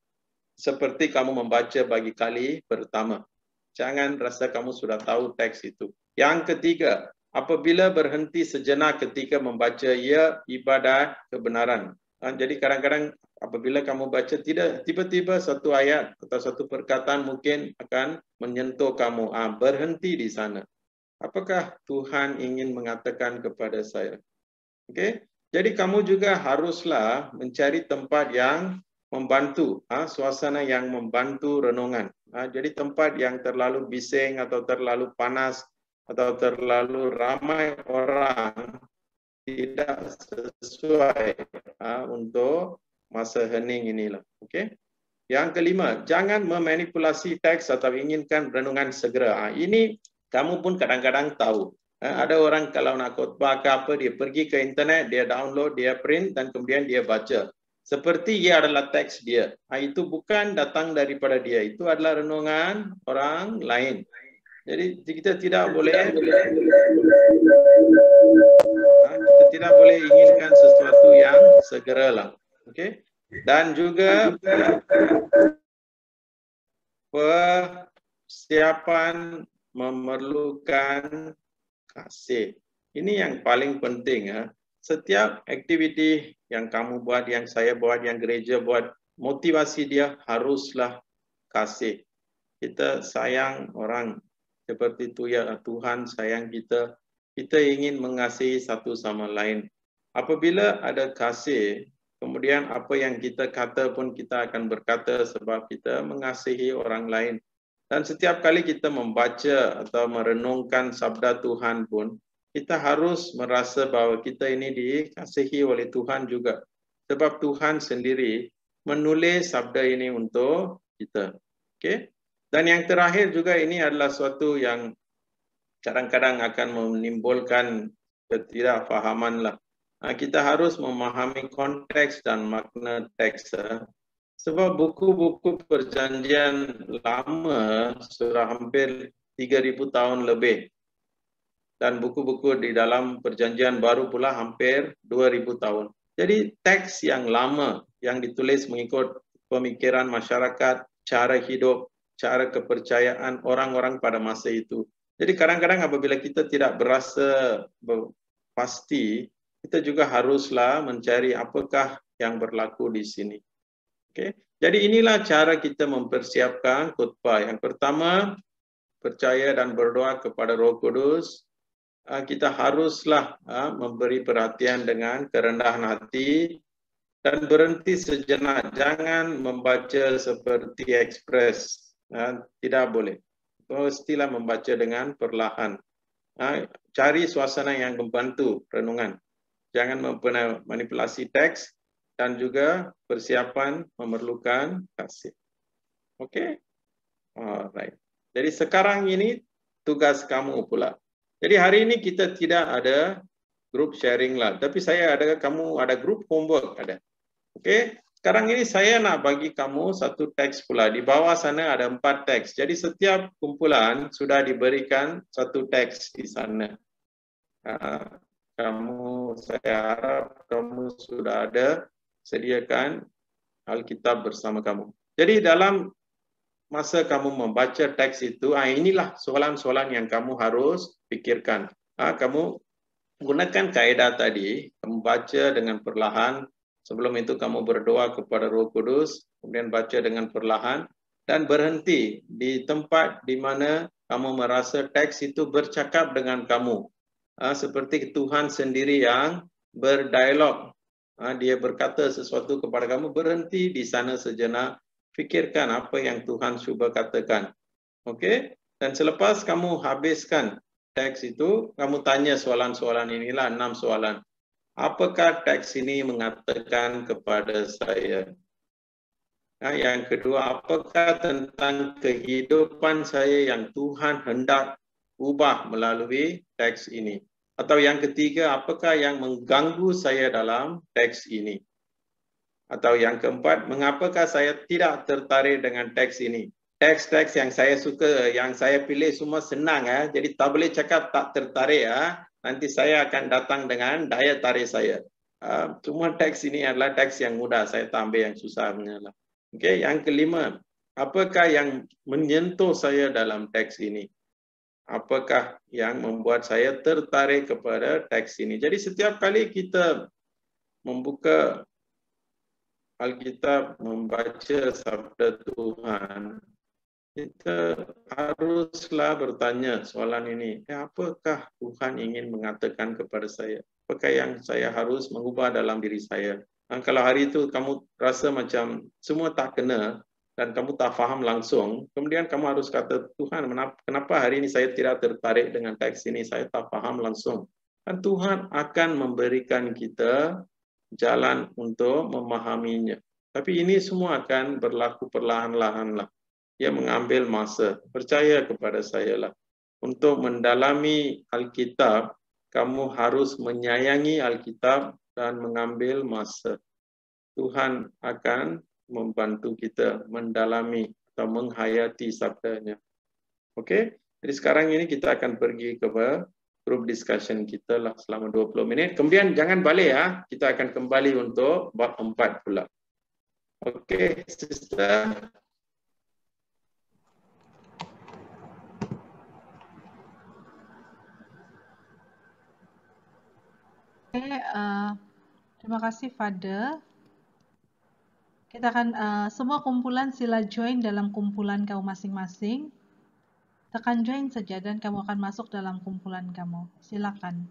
seperti kamu membaca bagi kali pertama. Jangan rasa kamu sudah tahu teks itu. Yang ketiga, apabila berhenti sejenak ketika membaca, ia ibadat kebenaran. Jadi kadang-kadang apabila kamu baca, tidak tiba-tiba satu ayat atau satu perkataan mungkin akan menyentuh kamu. Berhenti di sana. Apakah Tuhan ingin mengatakan kepada saya? Okay? Jadi kamu juga haruslah mencari tempat yang membantu, suasana yang membantu renungan. Jadi tempat yang terlalu bising atau terlalu panas atau terlalu ramai orang tidak sesuai untuk masa hening inilah. Okay? Yang kelima, jangan memanipulasi teks atau inginkan renungan segera. Ini kamu pun kadang-kadang tahu. Ada orang kalau nak khutbah ke apa, dia pergi ke internet, dia download, dia print dan kemudian dia baca. Seperti ia adalah teks dia. Itu bukan datang daripada dia. Itu adalah renungan orang lain. Jadi kita tidak boleh inginkan sesuatu yang segeralah. Okay? Dan juga persiapan memerlukan kasih. Ini yang paling penting. Setiap aktiviti yang kamu buat, yang saya buat, yang gereja buat, motivasi dia haruslah kasih. Kita sayang orang seperti itu ya, Tuhan sayang kita. Kita ingin mengasihi satu sama lain. Apabila ada kasih, kemudian apa yang kita kata pun kita akan berkata sebab kita mengasihi orang lain. Dan setiap kali kita membaca atau merenungkan sabda Tuhan pun, kita harus merasa bahwa kita ini dikasihi oleh Tuhan juga. Sebab Tuhan sendiri menulis sabda ini untuk kita. Okey? Dan yang terakhir juga ini adalah suatu yang kadang-kadang akan menimbulkan ketidakfahaman lah. Kita harus memahami konteks dan makna teks. Sebab buku-buku perjanjian lama sudah hampir 3,000 tahun lebih. Dan buku-buku di dalam perjanjian baru pula hampir 2,000 tahun. Jadi teks yang lama yang ditulis mengikut pemikiran masyarakat, cara hidup, cara kepercayaan orang-orang pada masa itu. Jadi kadang-kadang apabila kita tidak berasa pasti, kita juga haruslah mencari apakah yang berlaku di sini. Okay? Jadi inilah cara kita mempersiapkan khutbah. Yang pertama, percaya dan berdoa kepada Roh Kudus. Kita haruslah memberi perhatian dengan kerendahan hati dan berhenti sejenak. Jangan membaca seperti ekspres. Tidak boleh. Mestilah membaca dengan perlahan. Cari suasana yang membantu renungan. Jangan manipulasi teks dan juga persiapan memerlukan kasih. Okey? Alright. Jadi sekarang ini tugas kamu pula. Jadi hari ini kita tidak ada group sharing lah. Tapi kamu ada group homework ada. Okey. Sekarang ini saya nak bagi kamu satu teks pula. Di bawah sana ada 4 teks. Jadi setiap kumpulan sudah diberikan satu teks di sana. Saya harap kamu sudah ada sediakan Alkitab bersama kamu. Jadi dalam masa kamu membaca teks itu, inilah soalan-soalan yang kamu harus pikirkan. Kamu gunakan kaedah tadi, kamu baca dengan perlahan, sebelum itu kamu berdoa kepada Roh Kudus, kemudian baca dengan perlahan, dan berhenti di tempat di mana kamu merasa teks itu bercakap dengan kamu. Seperti Tuhan sendiri yang berdialog. Dia berkata sesuatu kepada kamu, berhenti di sana sejenak, fikirkan apa yang Tuhan cuba katakan. Okey? Dan selepas kamu habiskan teks itu, kamu tanya soalan-soalan inilah, 6 soalan. Apakah teks ini mengatakan kepada saya? Yang kedua, apakah tentang kehidupan saya yang Tuhan hendak ubah melalui teks ini? Atau yang ketiga, apakah yang mengganggu saya dalam teks ini? Atau yang keempat, mengapakah saya tidak tertarik dengan teks ini? Teks-teks yang saya suka, yang saya pilih semua senang. Jadi tak boleh cakap tak tertarik. Nanti saya akan datang dengan daya tarik saya. Semua teks ini adalah teks yang mudah. Saya tak ambil yang susah. Okay. Yang kelima, apakah yang menyentuh saya dalam teks ini? Apakah yang membuat saya tertarik kepada teks ini? Jadi setiap kali kita membuka Alkitab, membaca sabda Tuhan, kita haruslah bertanya soalan ini. Apakah Tuhan ingin mengatakan kepada saya? Apakah yang saya harus mengubah dalam diri saya? Dan kalau hari itu kamu rasa macam semua tak kena dan kamu tak faham langsung, kemudian kamu harus kata, Tuhan, kenapa hari ini saya tidak tertarik dengan teks ini? Saya tak faham langsung. Dan Tuhan akan memberikan kita jalan untuk memahaminya. Tapi ini semua akan berlaku perlahan-lahan lah. Dia mengambil masa. Percaya kepada saya lah. Untuk mendalami Alkitab, kamu harus menyayangi Alkitab dan mengambil masa. Tuhan akan membantu kita mendalami atau menghayati sabdanya. Okey? Jadi sekarang ini kita akan pergi ke group discussion kita lah selama 20 minit. Kemudian jangan balik ya. Kita akan kembali untuk bab 4 pula. Okey, sister. Okay, terima kasih Father. Kita akan semua kumpulan sila join dalam kumpulan kamu masing-masing. Tekan join saja dan kamu akan masuk dalam kumpulan kamu. Silakan.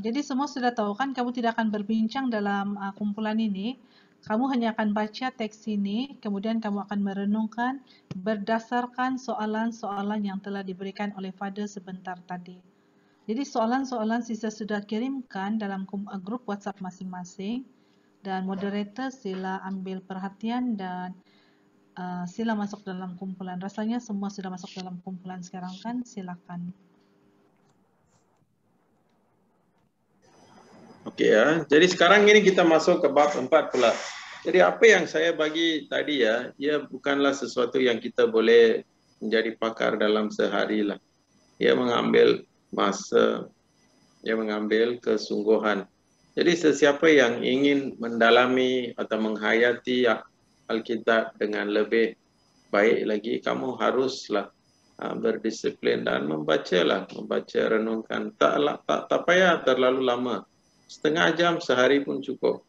Jadi semua sudah tahu kan kamu tidak akan berbincang dalam kumpulan ini. Kamu hanya akan baca teks ini, kemudian kamu akan merenungkan berdasarkan soalan-soalan yang telah diberikan oleh Father sebentar tadi. Jadi soalan-soalan sisa sudah kirimkan dalam grup WhatsApp masing-masing, dan moderator sila ambil perhatian dan sila masuk dalam kumpulan. Rasanya semua sudah masuk dalam kumpulan sekarang kan? Silakan. Okey ya. Jadi sekarang ini kita masuk ke bab 4 pula. Jadi apa yang saya bagi tadi ya, ia bukanlah sesuatu yang kita boleh menjadi pakar dalam sehari lah. Ia mengambil masa, ia mengambil kesungguhan. Jadi sesiapa yang ingin mendalami atau menghayati Alkitab dengan lebih baik lagi, kamu haruslah berdisiplin dan membaca renungkan. Tak payah terlalu lama. Setengah jam sehari pun cukup.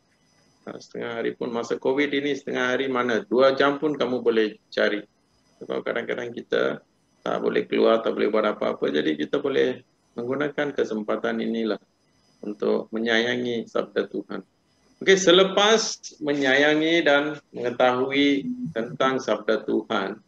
Setengah hari pun, masa COVID ini setengah hari mana? 2 jam pun kamu boleh cari. Sebab kadang-kadang kita tak boleh keluar, tak boleh buat apa-apa. Jadi kita boleh menggunakan kesempatan inilah untuk menyayangi sabda Tuhan. Okey, selepas menyayangi dan mengetahui tentang sabda Tuhan,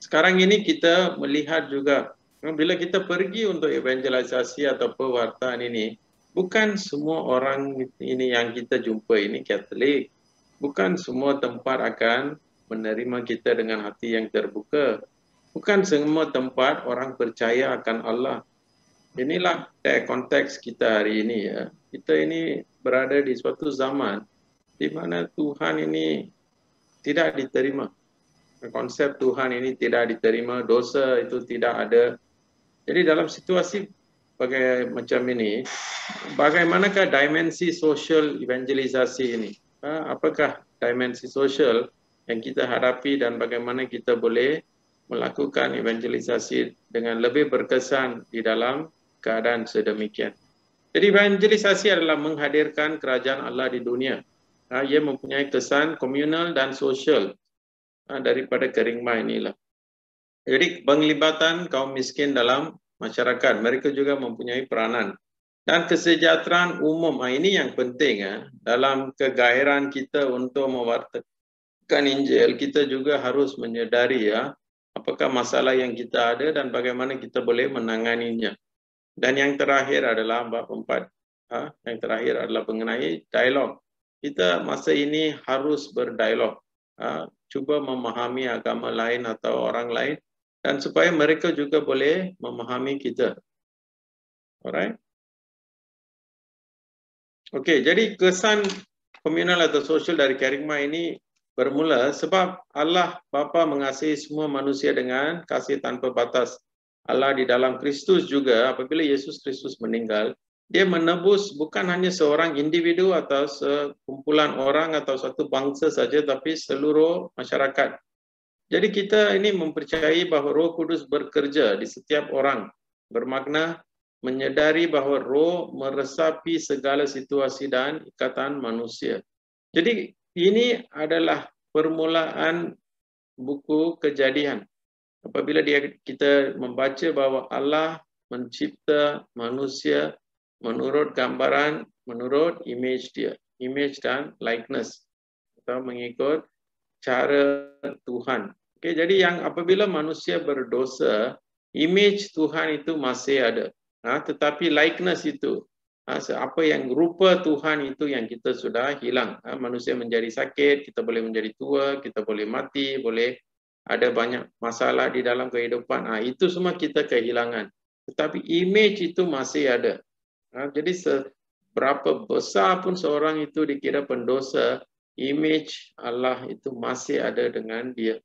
sekarang ini kita melihat juga bila kita pergi untuk evangelisasi atau pewartaan ini, bukan semua orang ini yang kita jumpa ini Katolik. Bukan semua tempat akan menerima kita dengan hati yang terbuka. Bukan semua tempat orang percaya akan Allah. Inilah konteks kita hari ini ya. Kita ini berada di suatu zaman di mana Tuhan ini tidak diterima. Konsep Tuhan ini tidak diterima, dosa itu tidak ada. Jadi dalam situasi macam ini, bagaimanakah dimensi sosial evangelisasi ini? Apakah dimensi sosial yang kita hadapi dan bagaimana kita boleh melakukan evangelisasi dengan lebih berkesan di dalam keadaan sedemikian. Jadi evangelisasi adalah menghadirkan kerajaan Allah di dunia. Ia mempunyai kesan komunal dan sosial daripada kerigma inilah. Jadi penglibatan kaum miskin dalam masyarakat, mereka juga mempunyai peranan. Dan kesejahteraan umum, ini yang penting dalam kegairan kita untuk mewartakan Injil, kita juga harus menyedari apakah masalah yang kita ada dan bagaimana kita boleh menanganinya. Dan yang terakhir adalah bab 4. Yang terakhir adalah mengenai dialog. Kita masa ini harus berdialog. Cuba memahami agama lain atau orang lain dan supaya mereka juga boleh memahami kita. Alright? Okey, jadi kesan komunal atau sosial dari kerigma ini bermula sebab Allah Bapa mengasihi semua manusia dengan kasih tanpa batas. Allah di dalam Kristus juga, apabila Yesus Kristus meninggal, dia menebus bukan hanya seorang individu atau sekumpulan orang atau satu bangsa saja, tapi seluruh masyarakat. Jadi kita ini mempercayai bahawa Roh Kudus bekerja di setiap orang, bermakna menyedari bahawa Roh meresapi segala situasi dan ikatan manusia. Jadi ini adalah permulaan buku Kejadian. Apabila kita membaca bahawa Allah mencipta manusia menurut gambaran, menurut image dia, image dan likeness, atau mengikut cara Tuhan. Okay, jadi yang apabila manusia berdosa, image Tuhan itu masih ada, tetapi likeness itu, apa yang rupa Tuhan itu yang kita sudah hilang. Manusia menjadi sakit, kita boleh menjadi tua, kita boleh mati, boleh ada banyak masalah di dalam kehidupan. Itu semua kita kehilangan. Tetapi image itu masih ada. Jadi seberapa besar pun seorang itu dikira pendosa, image Allah itu masih ada dengan dia.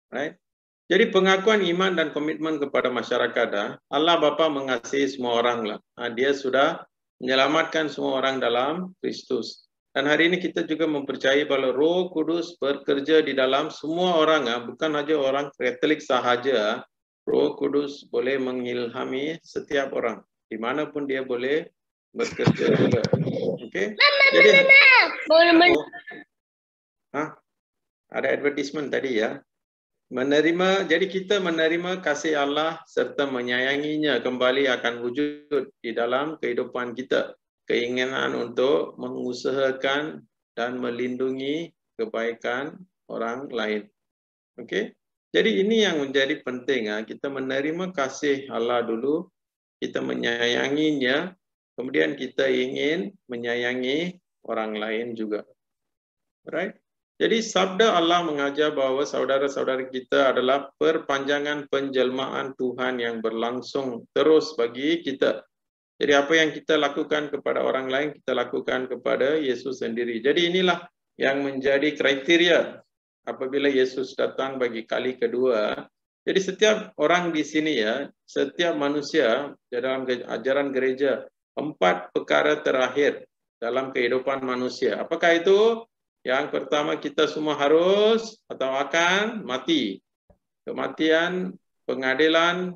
Right? Jadi pengakuan iman dan komitmen kepada masyarakat. Allah Bapa mengasihi semua orang lah. Dia sudah menyelamatkan semua orang dalam Kristus. Dan hari ini kita juga mempercayai bahawa Roh Kudus bekerja di dalam semua orang, bukan saja orang Katolik sahaja. Roh Kudus boleh mengilhami setiap orang, di mana pun dia boleh bekerja juga. Okey. Jadi ada advertisement tadi ya. Jadi kita menerima kasih Allah serta menyayanginya kembali akan wujud di dalam kehidupan kita. Keinginan untuk mengusahakan dan melindungi kebaikan orang lain. Okey. Jadi ini yang menjadi penting, kita menerima kasih Allah dulu, kita menyayanginya, kemudian kita ingin menyayangi orang lain juga. Right? Jadi sabda Allah mengajar bahawa saudara-saudara kita adalah perpanjangan penjelmaan Tuhan yang berlangsung terus bagi kita. Jadi apa yang kita lakukan kepada orang lain, kita lakukan kepada Yesus sendiri. Jadi inilah yang menjadi kriteria apabila Yesus datang bagi kali kedua. Jadi setiap orang di sini setiap manusia dalam ajaran gereja, 4 perkara terakhir dalam kehidupan manusia. Apakah itu? Yang pertama, kita semua harus atau akan mati. Kematian, pengadilan.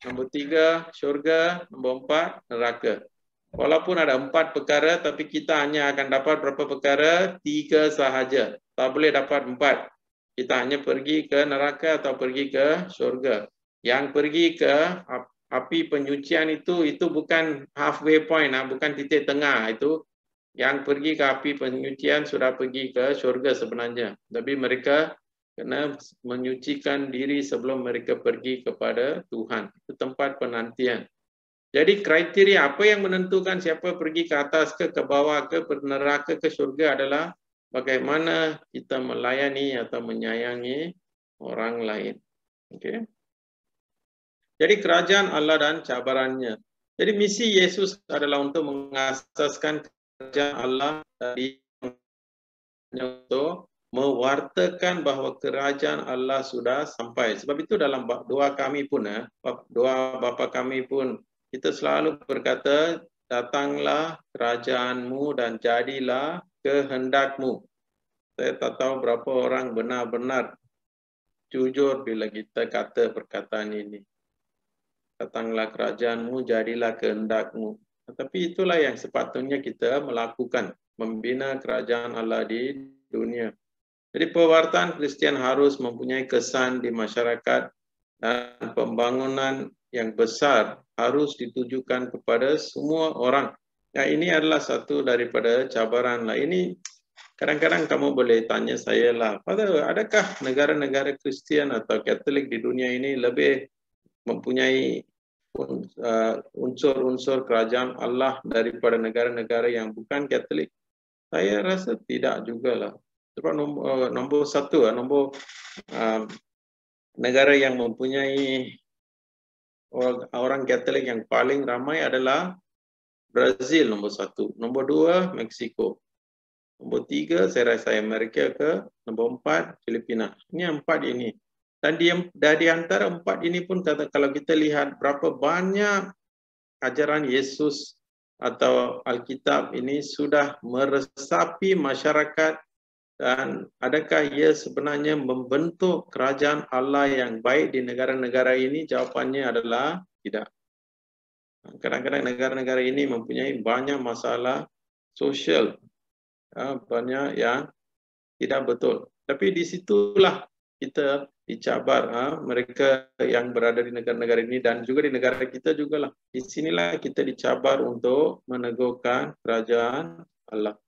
Nombor 3, syurga. Nombor 4, neraka. Walaupun ada 4 perkara, tapi kita hanya akan dapat berapa perkara? 3 sahaja. Tak boleh dapat 4. Kita hanya pergi ke neraka atau pergi ke syurga. Yang pergi ke api penyucian itu bukan halfway point, bukan titik tengah. Itu yang pergi ke api penyucian sudah pergi ke syurga sebenarnya. Tapi mereka kena menyucikan diri sebelum mereka pergi kepada Tuhan. Itu tempat penantian. Jadi kriteria apa yang menentukan siapa pergi ke atas ke bawah ke neraka ke syurga adalah bagaimana kita melayani atau menyayangi orang lain. Okey. Jadi kerajaan Allah dan cabarannya. Jadi misi Yesus adalah untuk mengasaskan kerajaan Allah dari untuk mewartakan bahawa kerajaan Allah sudah sampai. Sebab itu dalam doa kami pun, doa Bapa kami pun, kita selalu berkata, datanglah kerajaanmu dan jadilah kehendakmu. Saya tak tahu berapa orang benar-benar jujur bila kita kata perkataan ini. Datanglah kerajaanmu, jadilah kehendakmu. Tetapi itulah yang sepatutnya kita melakukan, membina kerajaan Allah di dunia. Jadi pewartaan Kristian harus mempunyai kesan di masyarakat dan pembangunan yang besar harus ditujukan kepada semua orang. Ya, ini adalah satu daripada cabaran lah. Ini kadang-kadang kamu boleh tanya saya lah, adakah negara-negara Kristian atau Katolik di dunia ini lebih mempunyai unsur-unsur kerajaan Allah daripada negara-negara yang bukan Katolik? Saya rasa tidak jugalah. Sebab nombor satu, negara yang mempunyai orang Katolik yang paling ramai adalah Brazil nombor 1. Nombor 2, Meksiko. Nombor 3, saya rasa Amerika ke. Nombor 4, Filipina. Ini 4 ini. Dan di antara 4 ini pun kalau kita lihat berapa banyak ajaran Yesus atau Alkitab ini sudah meresapi masyarakat, dan adakah ia sebenarnya membentuk kerajaan Allah yang baik di negara-negara ini? Jawapannya adalah tidak. Kadang-kadang negara-negara ini mempunyai banyak masalah sosial, banyak yang tidak betul. Tapi di situlah kita dicabar, mereka yang berada di negara-negara ini dan juga di negara kita juga lah. Di sinilah kita dicabar untuk meneguhkan kerajaan Allah.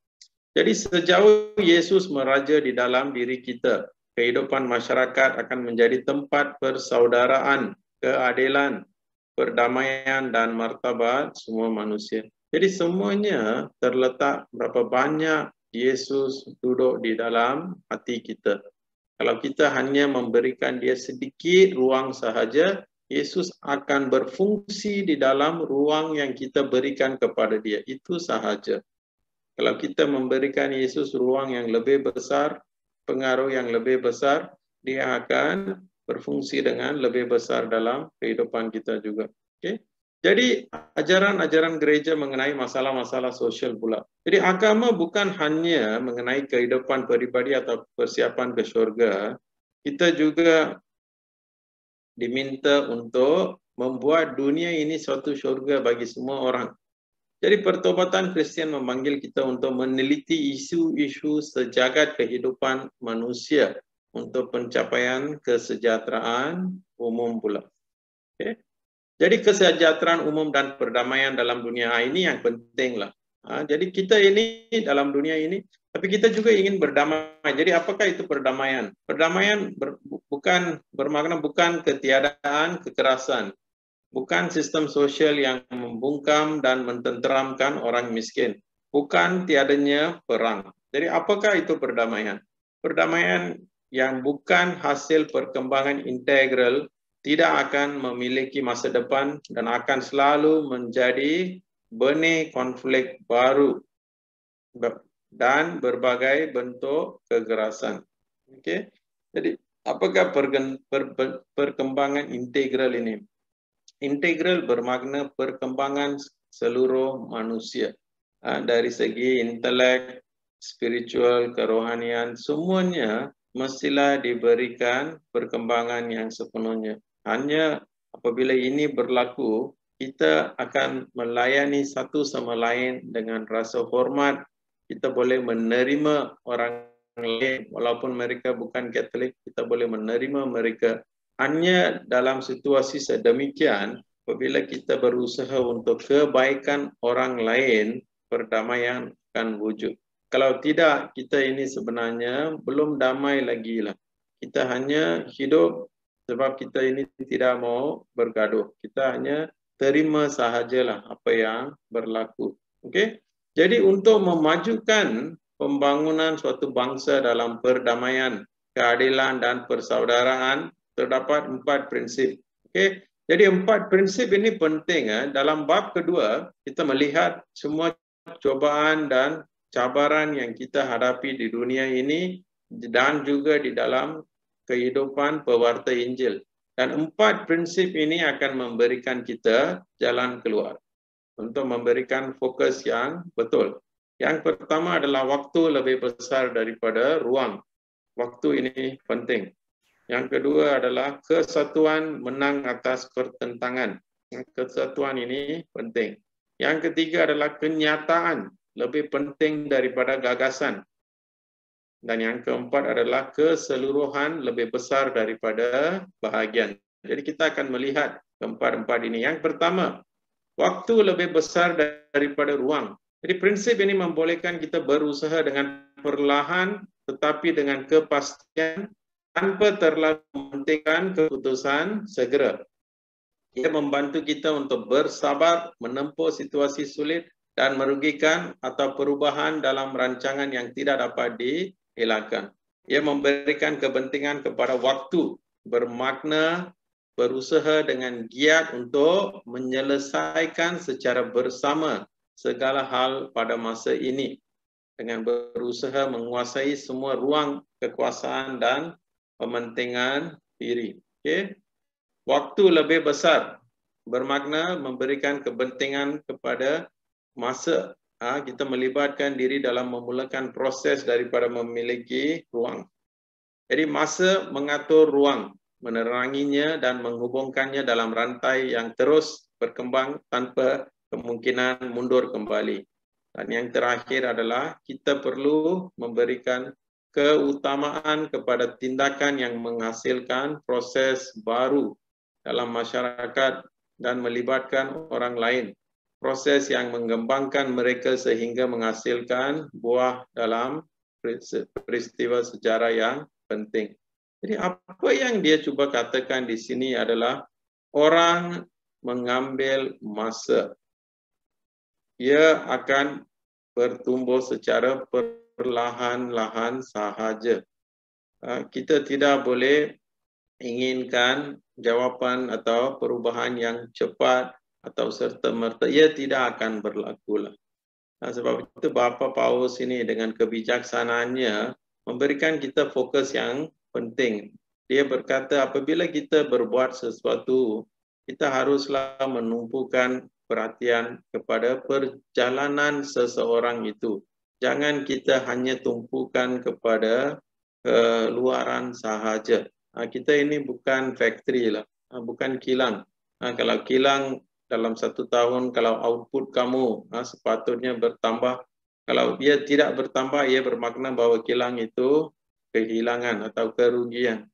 Jadi sejauh Yesus meraja di dalam diri kita, kehidupan masyarakat akan menjadi tempat persaudaraan, keadilan, perdamaian dan martabat semua manusia. Jadi semuanya terletak berapa banyak Yesus duduk di dalam hati kita. Kalau kita hanya memberikan dia sedikit ruang sahaja, Yesus akan berfungsi di dalam ruang yang kita berikan kepada dia. Itu sahaja. Kalau kita memberikan Yesus ruang yang lebih besar, pengaruh yang lebih besar, dia akan berfungsi dengan lebih besar dalam kehidupan kita juga. Okay? Jadi ajaran-ajaran gereja mengenai masalah-masalah sosial pula. Jadi agama bukan hanya mengenai kehidupan pribadi atau persiapan ke syurga. Kita juga diminta untuk membuat dunia ini suatu syurga bagi semua orang. Jadi pertobatan Kristian memanggil kita untuk meneliti isu-isu sejagat kehidupan manusia untuk pencapaian kesejahteraan umum pula. Okay? Jadi kesejahteraan umum dan perdamaian dalam dunia ini yang penting lah. Jadi kita ini dalam dunia ini, tapi kita juga ingin berdamai. Jadi apakah itu perdamaian? Perdamaian bukan bermakna bukan ketiadaan kekerasan, bukan sistem sosial yang membungkam dan mententeramkan orang miskin, bukan tiadanya perang. Jadi apakah itu perdamaian? Perdamaian yang bukan hasil perkembangan integral tidak akan memiliki masa depan dan akan selalu menjadi benih konflik baru dan berbagai bentuk kekerasan. Okey. Jadi apakah perkembangan integral ini? Integral bermakna perkembangan seluruh manusia. Dari segi intelek, spiritual, kerohanian, semuanya mestilah diberikan perkembangan yang sepenuhnya. Hanya apabila ini berlaku, kita akan melayani satu sama lain dengan rasa hormat. Kita boleh menerima orang lain, walaupun mereka bukan Katolik, kita boleh menerima mereka. Hanya dalam situasi sedemikian, apabila kita berusaha untuk kebaikan orang lain, perdamaian akan wujud. Kalau tidak, kita ini sebenarnya belum damai lagi lah. Kita hanya hidup sebab kita ini tidak mau bergaduh. Kita hanya terima sahajalah apa yang berlaku. Okey? Jadi untuk memajukan pembangunan suatu bangsa dalam perdamaian, keadilan dan persaudaraan, terdapat 4 prinsip. Okey? Jadi 4 prinsip ini penting. Dalam bab kedua, kita melihat semua cobaan dan cabaran yang kita hadapi di dunia ini dan juga di dalam kehidupan pewarta Injil. Dan 4 prinsip ini akan memberikan kita jalan keluar untuk memberikan fokus yang betul. Yang pertama adalah waktu lebih besar daripada ruang. Waktu ini penting. Yang kedua adalah kesatuan menang atas pertentangan. Kesatuan ini penting. Yang ketiga adalah kenyataan lebih penting daripada gagasan. Dan yang keempat adalah keseluruhan lebih besar daripada bahagian. Jadi kita akan melihat keempat-empat ini. Yang pertama, waktu lebih besar daripada ruang. Jadi prinsip ini membolehkan kita berusaha dengan perlahan tetapi dengan kepastian tanpa terlalu mementingkan keputusan segera. Ia membantu kita untuk bersabar menempuh situasi sulit dan merugikan atau perubahan dalam rancangan yang tidak dapat dihilangkan. Ia memberikan kepentingan kepada waktu, bermakna berusaha dengan giat untuk menyelesaikan secara bersama segala hal pada masa ini dengan berusaha menguasai semua ruang kekuasaan dan kepentingan diri. Okey. Waktu lebih besar bermakna memberikan kepentingan kepada masa. Kita melibatkan diri dalam memulakan proses daripada memiliki ruang. Jadi masa mengatur ruang, meneranginya dan menghubungkannya dalam rantai yang terus berkembang tanpa kemungkinan mundur kembali. Dan yang terakhir adalah kita perlu memberikan keutamaan kepada tindakan yang menghasilkan proses baru dalam masyarakat dan melibatkan orang lain. Proses yang mengembangkan mereka sehingga menghasilkan buah dalam peristiwa sejarah yang penting. Jadi apa yang dia cuba katakan di sini adalah orang mengambil masa. Ia akan bertumbuh secara perlahan-lahan sahaja. Kita tidak boleh inginkan jawapan atau perubahan yang cepat atau serta-merta. Ia tidak akan berlaku. Sebab itu Bapa Paulus ini dengan kebijaksanaannya memberikan kita fokus yang penting. Dia berkata apabila kita berbuat sesuatu, kita haruslah menumpukan perhatian kepada perjalanan seseorang itu. Jangan kita hanya tumpukan kepada keluaran sahaja. Kita ini bukan factory lah, bukan kilang. Kalau kilang dalam 1 tahun, kalau output kamu sepatutnya bertambah. Kalau dia tidak bertambah, ia bermakna bahwa kilang itu kehilangan atau kerugian.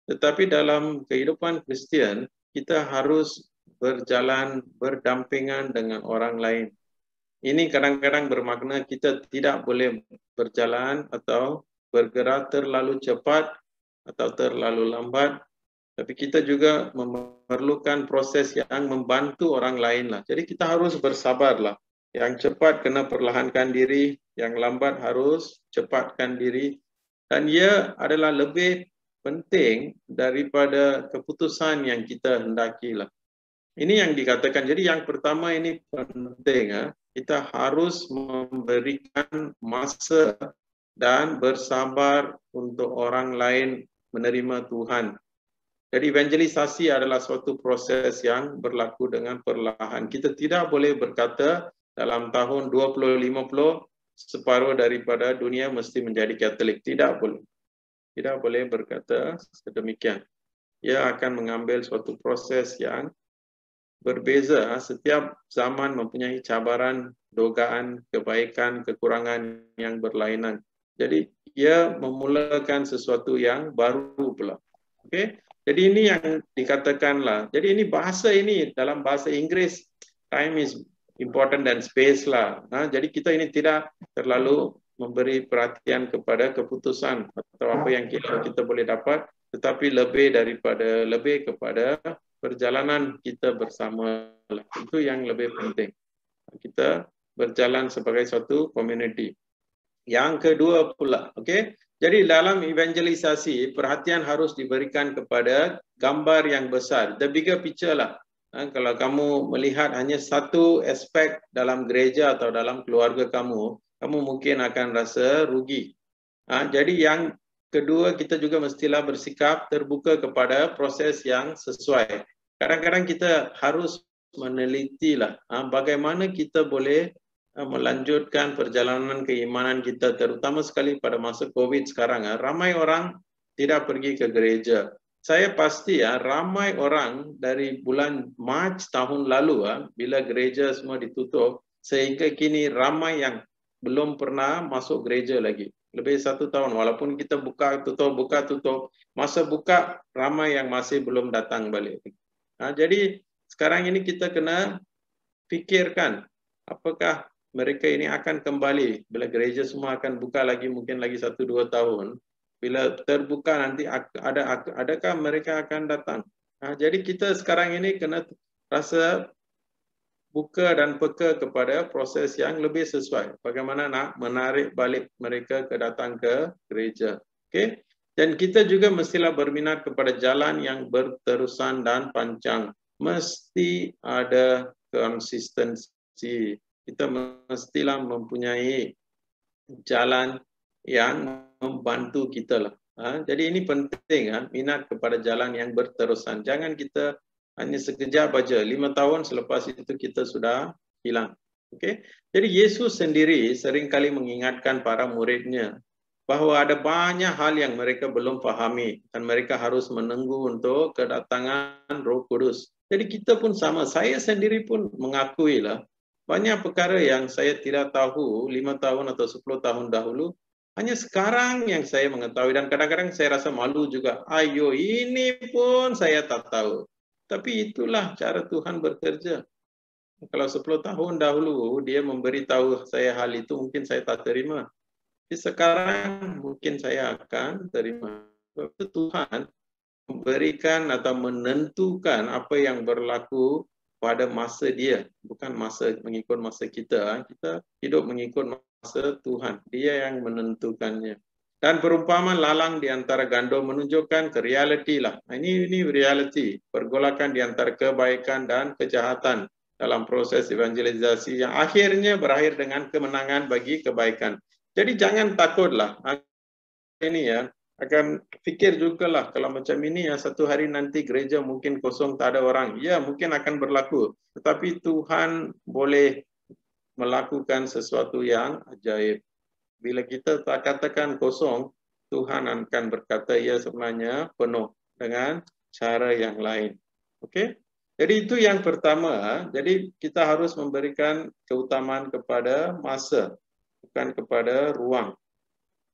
Tetapi dalam kehidupan Kristian, kita harus berjalan berdampingan dengan orang lain. Ini kadang-kadang bermakna kita tidak boleh berjalan atau bergerak terlalu cepat atau terlalu lambat. Tapi kita juga memerlukan proses yang membantu orang lain lah. Jadi kita harus bersabarlah. Yang cepat kena perlahankan diri, yang lambat harus cepatkan diri. Dan ia adalah lebih penting daripada keputusan yang kita hendakilah. Ini yang dikatakan. Jadi yang pertama ini penting. Kita harus memberikan masa dan bersabar untuk orang lain menerima Tuhan. Jadi evangelisasi adalah suatu proses yang berlaku dengan perlahan. Kita tidak boleh berkata dalam tahun 2050 separuh daripada dunia mesti menjadi Katolik. Tidak boleh. Tidak boleh berkata sedemikian. Ia akan mengambil suatu proses yang berbeza. Setiap zaman mempunyai cabaran, dogaan, kebaikan, kekurangan yang berlainan. Jadi ia memulakan sesuatu yang baru pula. Okey. Jadi ini yang dikatakanlah. Jadi ini bahasa ini dalam bahasa Inggris, time is important than space lah. Jadi kita ini tidak terlalu memberi perhatian kepada keputusan atau apa yang kita boleh dapat, tetapi lebih kepada perjalanan kita bersama. Itu yang lebih penting. Kita berjalan sebagai suatu community. Yang kedua pula, okey. Jadi dalam evangelisasi, perhatian harus diberikan kepada gambar yang besar, the bigger picture lah. Kalau kamu melihat hanya satu aspek dalam gereja atau dalam keluarga kamu mungkin akan rasa rugi. Jadi yang kedua, kita juga mestilah bersikap terbuka kepada proses yang sesuai. Kadang-kadang kita harus menelitilah bagaimana kita boleh melanjutkan perjalanan keimanan kita, terutama sekali pada masa COVID sekarang. Ramai orang tidak pergi ke gereja. Saya pasti ramai orang dari bulan Mac tahun lalu bila gereja semua ditutup, sehingga kini ramai yang belum pernah masuk gereja lagi. Lebih 1 tahun, walaupun kita buka tutup. Masa buka, ramai yang masih belum datang balik. Jadi sekarang ini kita kena fikirkan, apakah mereka ini akan kembali bila gereja semua akan buka lagi, mungkin lagi 1-2 tahun. Bila terbuka nanti adakah mereka akan datang? Jadi kita sekarang ini kena rasa buka dan peka kepada proses yang lebih sesuai. Bagaimana nak menarik balik mereka datang ke gereja. Okay? Dan kita juga mestilah berminat kepada jalan yang berterusan dan panjang. Mesti ada konsistensi. Kita mestilah mempunyai jalan yang membantu kita lah. Jadi ini penting, minat kepada jalan yang berterusan. Jangan kita hanya sekejap aja, 5 tahun selepas itu kita sudah hilang. Okay? Jadi Yesus sendiri seringkali mengingatkan para muridnya bahawa ada banyak hal yang mereka belum fahami dan mereka harus menunggu untuk kedatangan Roh Kudus. Jadi kita pun sama, saya sendiri pun mengakui lah, banyak perkara yang saya tidak tahu 5 tahun atau 10 tahun dahulu, hanya sekarang yang saya mengetahui, dan kadang-kadang saya rasa malu juga. Ayo, ini pun saya tak tahu. Tapi itulah cara Tuhan bekerja. Kalau 10 tahun dahulu dia memberitahu saya hal itu, mungkin saya tak terima. Tapi sekarang mungkin saya akan terima. Sebab itu Tuhan memberikan atau menentukan apa yang berlaku pada masa dia, bukan mengikut masa kita. Kita hidup mengikut masa Tuhan. Dia yang menentukannya. Dan perumpamaan lalang di antara gandum menunjukkan ke reality lah. Ini reality, pergolakan di antara kebaikan dan kejahatan dalam proses evangelisasi yang akhirnya berakhir dengan kemenangan bagi kebaikan. Jadi jangan takutlah. Ini akan fikir juga lah, kalau macam ini satu hari nanti gereja mungkin kosong, tak ada orang. Ya, mungkin akan berlaku. Tetapi Tuhan boleh melakukan sesuatu yang ajaib. Bila kita tak katakan kosong, Tuhan akan berkata ia sebenarnya penuh dengan cara yang lain. Okey? Jadi itu yang pertama. Jadi kita harus memberikan keutamaan kepada masa, bukan kepada ruang.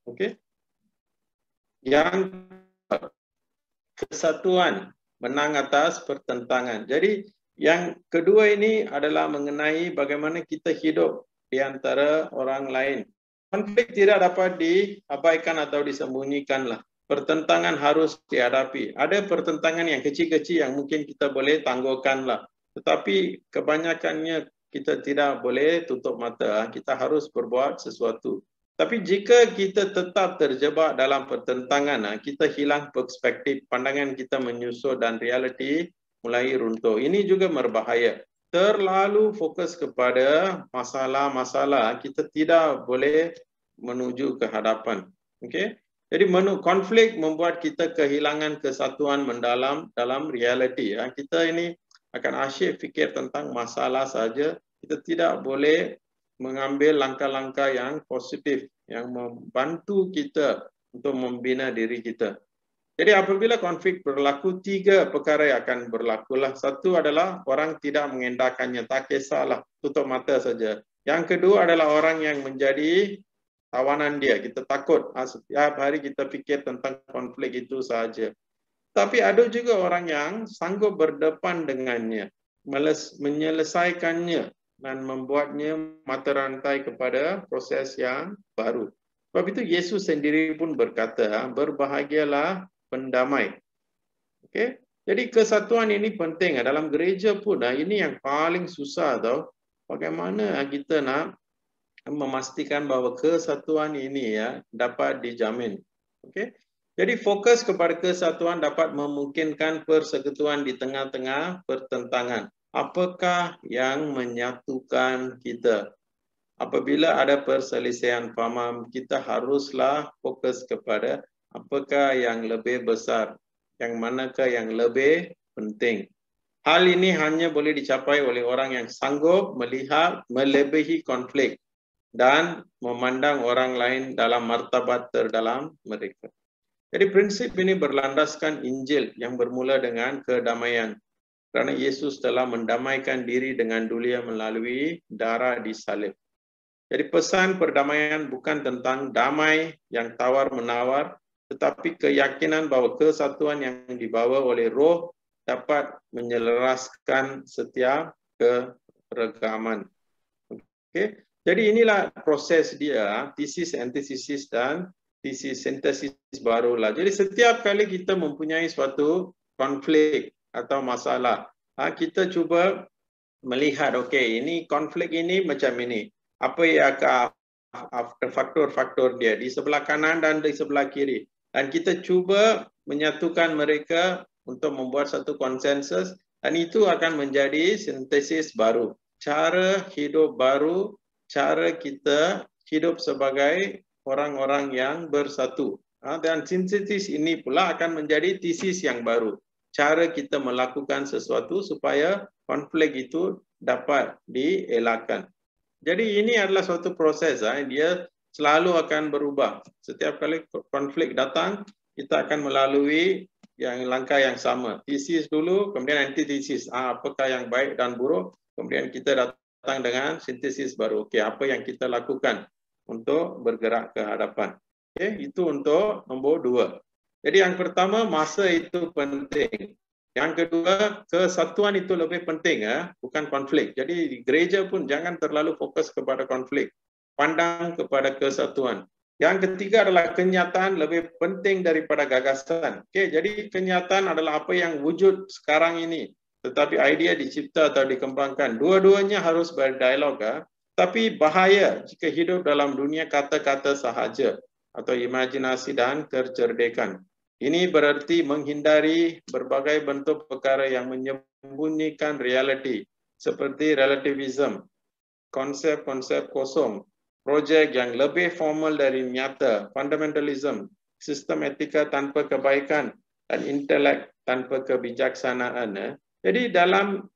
Okey? Yang kesatuan, menang atas pertentangan. Jadi yang kedua ini adalah mengenai bagaimana kita hidup di antara orang lain. Konflik tidak dapat diabaikan atau disembunyikan lah. Pertentangan harus dihadapi. Ada pertentangan yang kecil-kecil yang mungkin kita boleh tangguhkan lah. Tetapi kebanyakannya kita tidak boleh tutup mata. Kita harus berbuat sesuatu. Tapi jika kita tetap terjebak dalam pertentangan, kita hilang perspektif, pandangan kita menyusut dan realiti mulai runtuh. Ini juga berbahaya. Terlalu fokus kepada masalah-masalah, kita tidak boleh menuju ke hadapan. Okay? Jadi konflik membuat kita kehilangan kesatuan mendalam dalam realiti. Kita ini akan asyik fikir tentang masalah saja. Kita tidak boleh mengambil langkah-langkah yang positif, yang membantu kita untuk membina diri kita. Jadi apabila konflik berlaku, 3 perkara yang akan berlaku lah. Satu adalah orang tidak mengendahkannya, tak kisahlah, tutup mata saja. Yang kedua adalah orang yang menjadi tawanan dia. Kita takut, setiap hari kita fikir tentang konflik itu saja. Tapi ada juga orang yang sanggup berdepan dengannya, menyelesaikannya dan membuatnya mata rantai kepada proses yang baru. Sebab itu Yesus sendiri pun berkata, berbahagialah pendamai. Okay? Jadi kesatuan ini penting. Dalam gereja pun ini yang paling susah tau. Bagaimana kita nak memastikan bahawa kesatuan ini dapat dijamin. Okay? Jadi fokus kepada kesatuan dapat memungkinkan persekutuan di tengah-tengah pertentangan. Apakah yang menyatukan kita? Apabila ada perselisihan faham, kita haruslah fokus kepada apakah yang lebih besar, yang manakah yang lebih penting. Hal ini hanya boleh dicapai oleh orang yang sanggup melihat melebihi konflik dan memandang orang lain dalam martabat terdalam mereka. Jadi prinsip ini berlandaskan Injil yang bermula dengan kedamaian. Kerana Yesus telah mendamaikan diri dengan dunia melalui darah di salib. Jadi pesan perdamaian bukan tentang damai yang tawar-menawar, tetapi keyakinan bahawa kesatuan yang dibawa oleh Roh dapat menyelaraskan setiap keragaman. Okay? Jadi inilah proses dia, tesis, antithesis dan tesis sintesis barulah. Jadi setiap kali kita mempunyai suatu konflik atau masalah, kita cuba melihat, okey, ini konflik ini macam ini. Apa yang faktor-faktor dia di sebelah kanan dan di sebelah kiri. Dan kita cuba menyatukan mereka untuk membuat satu konsensus dan itu akan menjadi sintesis baru. Cara hidup baru, cara kita hidup sebagai orang-orang yang bersatu. Dan sintesis ini pula akan menjadi tesis yang baru. Cara kita melakukan sesuatu supaya konflik itu dapat dielakkan. Jadi ini adalah suatu proses, dia selalu akan berubah. Setiap kali konflik datang, kita akan melalui langkah yang sama. Tesis dulu, kemudian antitesis. Apakah yang baik dan buruk? Kemudian kita datang dengan sintesis baru. Okey, apa yang kita lakukan untuk bergerak ke hadapan? Okey, itu untuk nombor 2. Jadi yang pertama, masa itu penting. Yang kedua, kesatuan itu lebih penting, bukan konflik. Jadi di gereja pun jangan terlalu fokus kepada konflik. Pandang kepada kesatuan. Yang ketiga adalah kenyataan lebih penting daripada gagasan. Okey, jadi kenyataan adalah apa yang wujud sekarang ini. Tetapi idea dicipta atau dikembangkan. Dua-duanya harus berdialog. Tapi bahaya jika hidup dalam dunia kata-kata sahaja atau imajinasi dan kecerdekan. Ini berarti menghindari berbagai bentuk perkara yang menyembunyikan realiti seperti relativism, konsep-konsep kosong, projek yang lebih formal dari nyata, fundamentalism, sistem etika tanpa kebaikan, dan intelek tanpa kebijaksanaan. Jadi dalam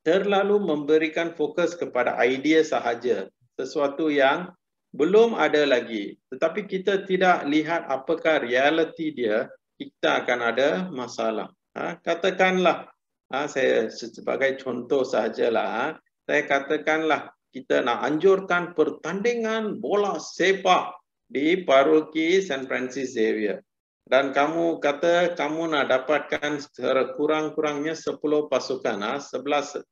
terlalu memberikan fokus kepada idea sahaja, sesuatu yang belum ada lagi, tetapi kita tidak lihat apakah realiti dia, kita akan ada masalah. Katakanlah, saya sebagai contoh sahajalah, saya katakanlah kita nak anjurkan pertandingan bola sepak di paroki St. Francis Xavier. Dan kamu kata kamu nak dapatkan kurang-kurangnya 10 pasukan, 11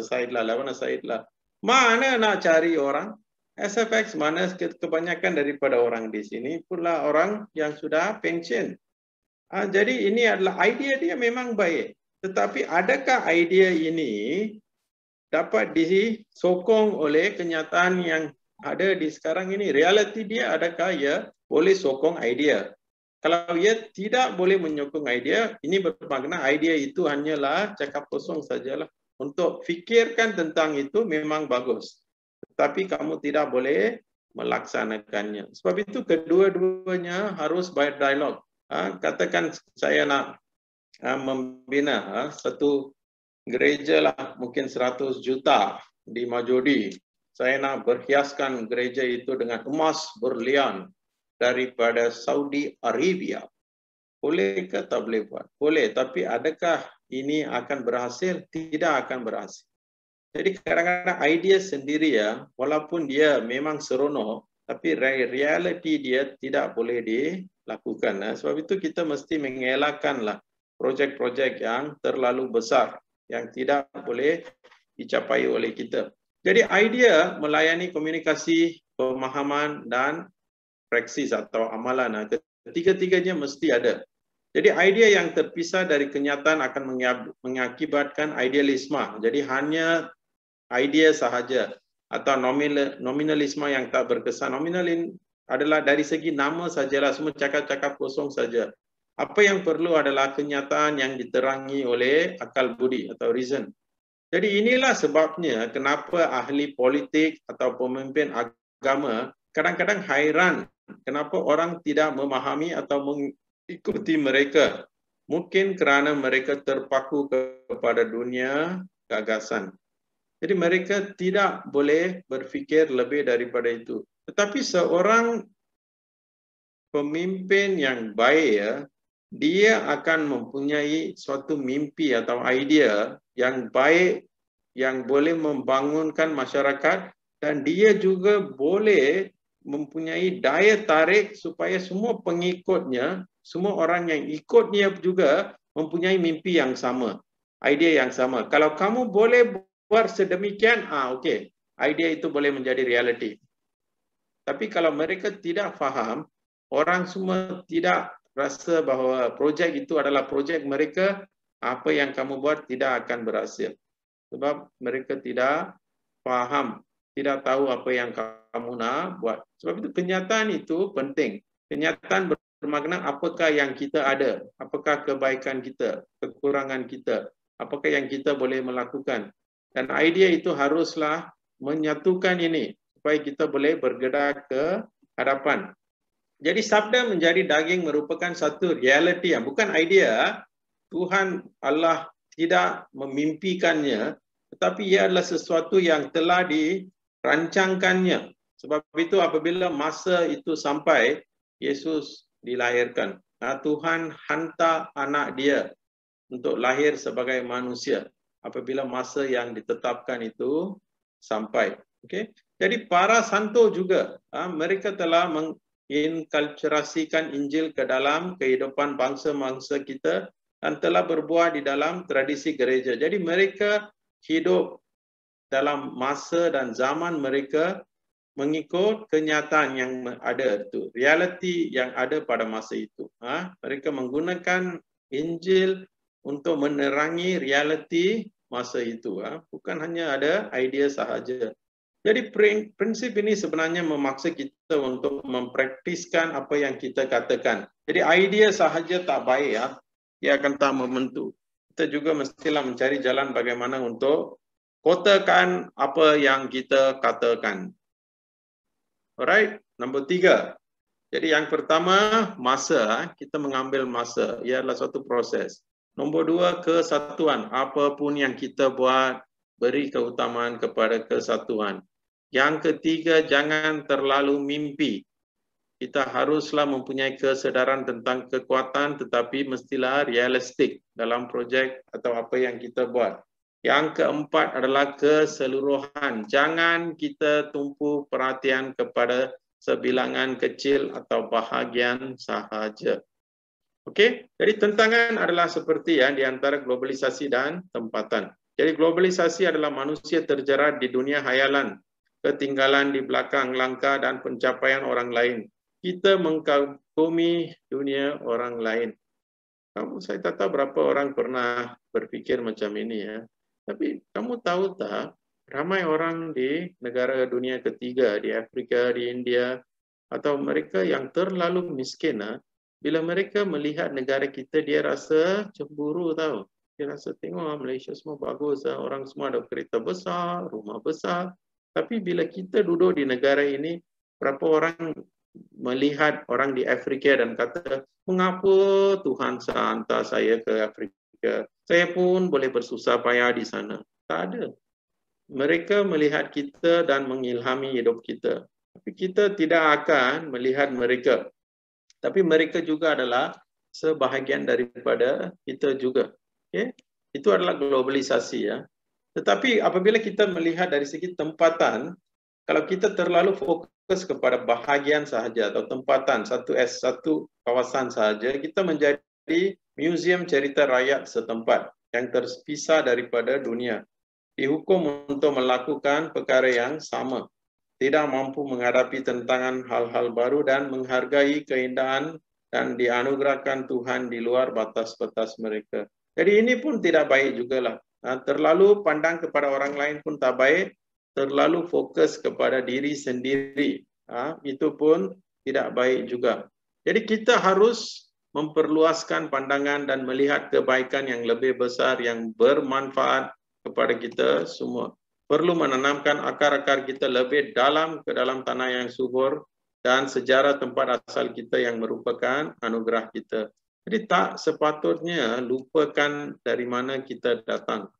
side lah, 11 side lah. Mana nak cari orang? SFX mana kebanyakan daripada orang di sini pula orang yang sudah pensiun. Jadi ini adalah idea dia memang baik. Tetapi adakah idea ini dapat disokong oleh kenyataan yang ada di sekarang ini? Realiti dia adakah ia boleh sokong idea? Kalau ia tidak boleh menyokong idea, ini bermakna idea itu hanyalah cakap kosong sajalah. Untuk fikirkan tentang itu memang bagus. Tetapi kamu tidak boleh melaksanakannya. Sebab itu kedua-duanya harus berdialog. Katakan saya nak membina satu gereja lah, mungkin 100 juta di Majodi. Saya nak berhiaskan gereja itu dengan emas berlian daripada Saudi Arabia. Boleh ke tak boleh buat? Boleh, tapi adakah ini akan berhasil? Tidak akan berhasil. Jadi kadang-kadang idea sendiri ya, walaupun dia memang seronok, tapi realiti dia tidak boleh dilakukan. Sebab itu kita mesti mengelakkanlah projek-projek yang terlalu besar, yang tidak boleh dicapai oleh kita. Jadi idea melayani komunikasi, pemahaman dan praksis atau amalan. Ketiga-tiganya mesti ada. Jadi idea yang terpisah dari kenyataan akan mengakibatkan idealisme. Jadi hanya idea sahaja atau nominalisme yang tak berkesan. Nominal adalah dari segi nama sajalah, semua cakap-cakap kosong saja. Apa yang perlu adalah kenyataan yang diterangi oleh akal budi atau reason. Jadi inilah sebabnya kenapa ahli politik atau pemimpin agama kadang-kadang hairan kenapa orang tidak memahami atau mengikuti mereka. Mungkin kerana mereka terpaku kepada dunia gagasan. Jadi mereka tidak boleh berfikir lebih daripada itu. Tetapi seorang pemimpin yang baik, dia akan mempunyai suatu mimpi atau idea yang baik, yang boleh membangunkan masyarakat, dan dia juga boleh mempunyai daya tarik supaya semua pengikutnya, semua orang yang ikutnya juga mempunyai mimpi yang sama, idea yang sama. Kalau kamu boleh buat sedemikian, okey, idea itu boleh menjadi realiti. Tapi kalau mereka tidak faham, orang semua tidak rasa bahawa projek itu adalah projek mereka, apa yang kamu buat tidak akan berhasil. Sebab mereka tidak faham, tidak tahu apa yang kamu nak buat. Sebab itu kenyataan itu penting. Kenyataan bermakna apakah yang kita ada, apakah kebaikan kita, kekurangan kita, apakah yang kita boleh melakukan. Dan idea itu haruslah menyatukan ini supaya kita boleh bergerak ke hadapan. Jadi sabda menjadi daging merupakan satu realiti yang bukan idea. Tuhan Allah tidak memimpikannya, tetapi ia adalah sesuatu yang telah dirancangkannya. Sebab itu apabila masa itu sampai, Yesus dilahirkan. Tuhan hantar anak dia untuk lahir sebagai manusia apabila masa yang ditetapkan itu sampai. Okay? Jadi para santo juga, mereka telah menginkulturasikan Injil ke dalam kehidupan bangsa-bangsa kita dan telah berbuah di dalam tradisi gereja. Jadi mereka hidup dalam masa dan zaman mereka mengikut kenyataan yang ada itu, realiti yang ada pada masa itu. Mereka menggunakan Injil untuk menerangi realiti masa itu. Bukan hanya ada idea sahaja. Jadi prinsip ini sebenarnya memaksa kita untuk mempraktiskan apa yang kita katakan. Jadi idea sahaja tak baik, dia akan tak membentuk. Kita juga mestilah mencari jalan bagaimana untuk kotakan apa yang kita katakan. Alright, nombor 3. Jadi yang pertama, masa. Kita mengambil masa. Ia adalah suatu proses. Nombor 2, kesatuan. Apapun yang kita buat, beri keutamaan kepada kesatuan. Yang ketiga, jangan terlalu mimpi. Kita haruslah mempunyai kesedaran tentang kekuatan, tetapi mestilah realistik dalam projek atau apa yang kita buat. Yang keempat adalah keseluruhan. Jangan kita tumpu perhatian kepada sebilangan kecil atau bahagian sahaja. Okey, jadi tentangan adalah seperti di antara globalisasi dan tempatan. Jadi globalisasi adalah manusia terjerat di dunia hayalan, ketinggalan di belakang langkah dan pencapaian orang lain. Kita mengagumi dunia orang lain. Saya tak tahu berapa orang pernah berpikir macam ini ya. Tapi kamu tahu tak, ramai orang di negara dunia ketiga, di Afrika, di India, atau mereka yang terlalu miskin, bila mereka melihat negara kita, dia rasa cemburu tahu. Dia rasa tengok Malaysia semua bagus, orang semua ada kereta besar, rumah besar. Tapi bila kita duduk di negara ini, berapa orang melihat orang di Afrika dan kata, mengapa Tuhan hantar saya ke Afrika? Saya pun boleh bersusah payah di sana. Tak ada. Mereka melihat kita dan mengilhami hidup kita. Tapi kita tidak akan melihat mereka. Tapi mereka juga adalah sebahagian daripada kita juga. Okay? Itu adalah globalisasi ya. Tetapi apabila kita melihat dari segi tempatan, kalau kita terlalu fokus kepada bahagian sahaja atau tempatan satu kawasan sahaja, kita menjadi museum cerita rakyat setempat yang terpisah daripada dunia. Dihukum untuk melakukan perkara yang sama, tidak mampu menghadapi tantangan hal-hal baru dan menghargai keindahan dan dianugerahkan Tuhan di luar batas-batas mereka. Jadi ini pun tidak baik jugalah. Terlalu pandang kepada orang lain pun tak baik, terlalu fokus kepada diri sendiri, itu pun tidak baik juga. Jadi kita harus memperluaskan pandangan dan melihat kebaikan yang lebih besar yang bermanfaat kepada kita semua. Perlu menanamkan akar-akar kita lebih dalam ke dalam tanah yang subur dan sejarah tempat asal kita yang merupakan anugerah kita. Jadi tak sepatutnya lupakan dari mana kita datang.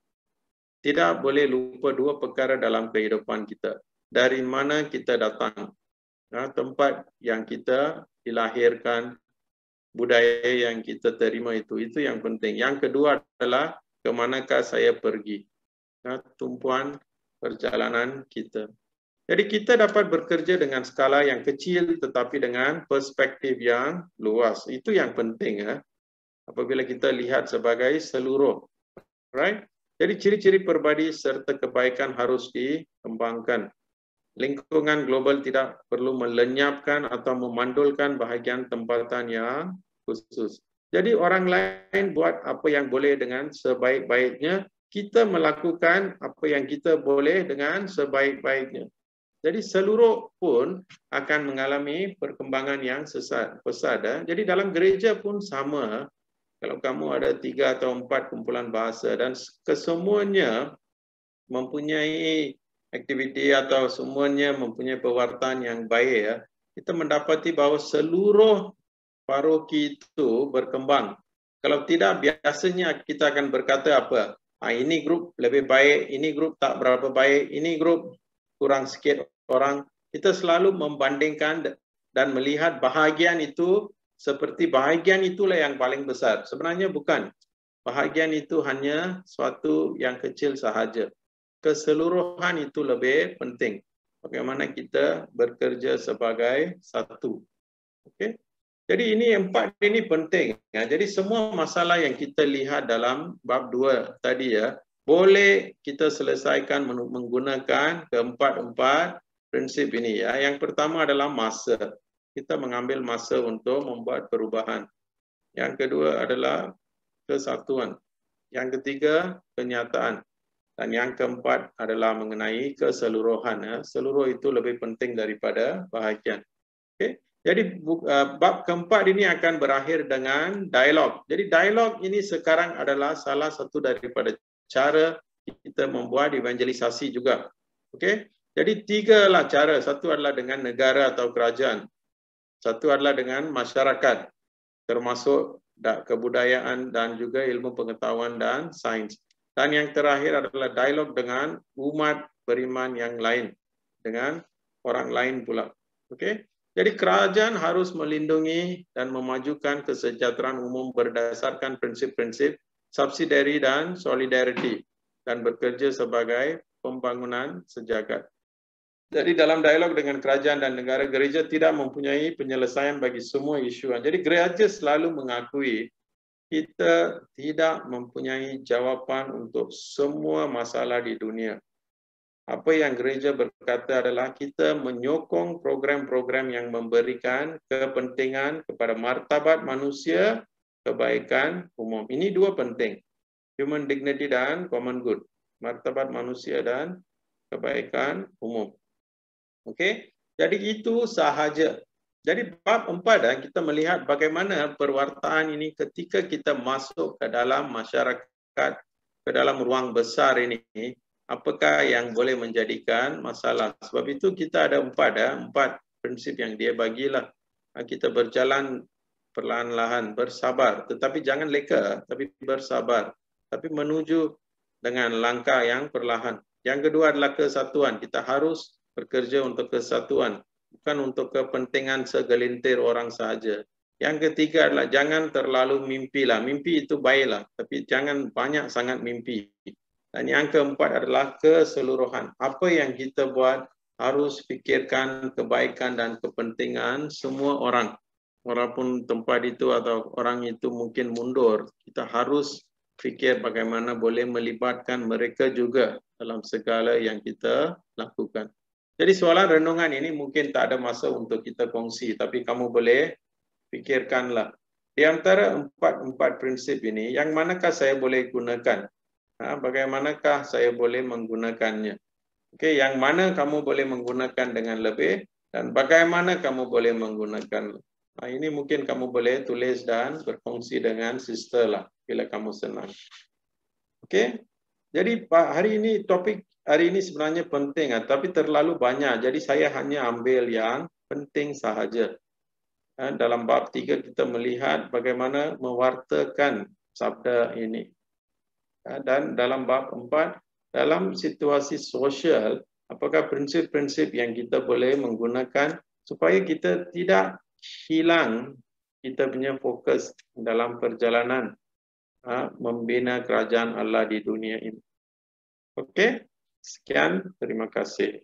Tidak boleh lupa dua perkara dalam kehidupan kita. Dari mana kita datang, tempat yang kita dilahirkan, budaya yang kita terima itu yang penting. Yang kedua adalah kemanakah saya pergi. Tumpuan perjalanan kita. Jadi kita dapat bekerja dengan skala yang kecil tetapi dengan perspektif yang luas. Itu yang penting ya. Apabila kita lihat sebagai seluruh. Right? Jadi ciri-ciri perbadi serta kebaikan harus dikembangkan. Lingkungan global tidak perlu melenyapkan atau memandulkan bahagian tempatan yang khusus. Jadi orang lain buat apa yang boleh dengan sebaik-baiknya, kita melakukan apa yang kita boleh dengan sebaik-baiknya. Jadi seluruh pun akan mengalami perkembangan yang pesat. Jadi dalam gereja pun sama. Kalau kamu ada 3 atau 4 kumpulan bahasa dan kesemuanya mempunyai aktiviti atau semuanya mempunyai pewartaan yang baik ya, kita mendapati bahawa seluruh paroki itu berkembang. Kalau tidak, biasanya kita akan berkata apa? Ini grup lebih baik, ini grup tak berapa baik, ini grup kurang sikit orang. Kita selalu membandingkan dan melihat bahagian itu seperti bahagian itulah yang paling besar. Sebenarnya bukan. Bahagian itu hanya suatu yang kecil sahaja. Keseluruhan itu lebih penting. Bagaimana kita bekerja sebagai satu. Okey. Jadi ini 4 ini penting. Ya. Jadi semua masalah yang kita lihat dalam bab 2 tadi ya, boleh kita selesaikan menggunakan keempat-empat prinsip ini ya. Yang pertama adalah masa. Kita mengambil masa untuk membuat perubahan. Yang kedua adalah kesatuan. Yang ketiga, kenyataan. Dan yang keempat adalah mengenai keseluruhan. Ya. Seluruh itu lebih penting daripada bahagian. Okay. Jadi bab keempat ini akan berakhir dengan dialog. Jadi dialog ini sekarang adalah salah satu daripada cara kita membuat evangelisasi juga. Okay. Jadi 3 lah cara. Satu adalah dengan negara atau kerajaan. Satu adalah dengan masyarakat, termasuk kebudayaan dan juga ilmu pengetahuan dan sains. Dan yang terakhir adalah dialog dengan umat beriman yang lain, dengan orang lain pula. Okey? Jadi kerajaan harus melindungi dan memajukan kesejahteraan umum berdasarkan prinsip-prinsip subsidiary dan solidarity dan bekerja sebagai pembangunan sejagat. Jadi dalam dialog dengan kerajaan dan negara, gereja tidak mempunyai penyelesaian bagi semua isu. Jadi gereja selalu mengakui kita tidak mempunyai jawapan untuk semua masalah di dunia. Apa yang gereja berkata adalah kita menyokong program-program yang memberikan kepentingan kepada martabat manusia, kebaikan umum. Ini dua penting. Human dignity dan common good. Martabat manusia dan kebaikan umum. Okey, jadi itu sahaja. Jadi bab 4 kita melihat bagaimana perwartaan ini ketika kita masuk ke dalam masyarakat, ke dalam ruang besar ini, apakah yang boleh menjadikan masalah. Sebab itu kita ada 4 prinsip yang dia bagilah. Kita berjalan perlahan-lahan, bersabar, tetapi jangan leka, tapi bersabar, tapi menuju dengan langkah yang perlahan. Yang kedua adalah kesatuan. Kita harus bekerja untuk kesatuan, bukan untuk kepentingan segelintir orang sahaja. Yang ketiga adalah jangan terlalu mimpilah. Mimpi itu baiklah, tapi jangan banyak sangat mimpi. Dan yang keempat adalah keseluruhan. Apa yang kita buat harus fikirkan kebaikan dan kepentingan semua orang. Walaupun tempat itu atau orang itu mungkin mundur, kita harus fikir bagaimana boleh melibatkan mereka juga dalam segala yang kita lakukan. Jadi soalan renungan ini mungkin tak ada masa untuk kita kongsi, tapi kamu boleh fikirkanlah. Di antara empat prinsip ini, yang manakah saya boleh gunakan? Bagaimanakah saya boleh menggunakannya? Okey, yang mana kamu boleh menggunakan dengan lebih dan bagaimana kamu boleh menggunakan? Ini mungkin kamu boleh tulis dan berkongsi dengan sister lah bila kamu senang. Okey. Jadi hari ini topik hari ini sebenarnya penting, tapi terlalu banyak. Jadi saya hanya ambil yang penting sahaja. Dalam bab 3 kita melihat bagaimana mewartakan sabda ini. Dan dalam bab 4, dalam situasi sosial, apakah prinsip-prinsip yang kita boleh menggunakan supaya kita tidak hilang kita punya fokus dalam perjalanan membina kerajaan Allah di dunia ini. Okey, sekian, terima kasih.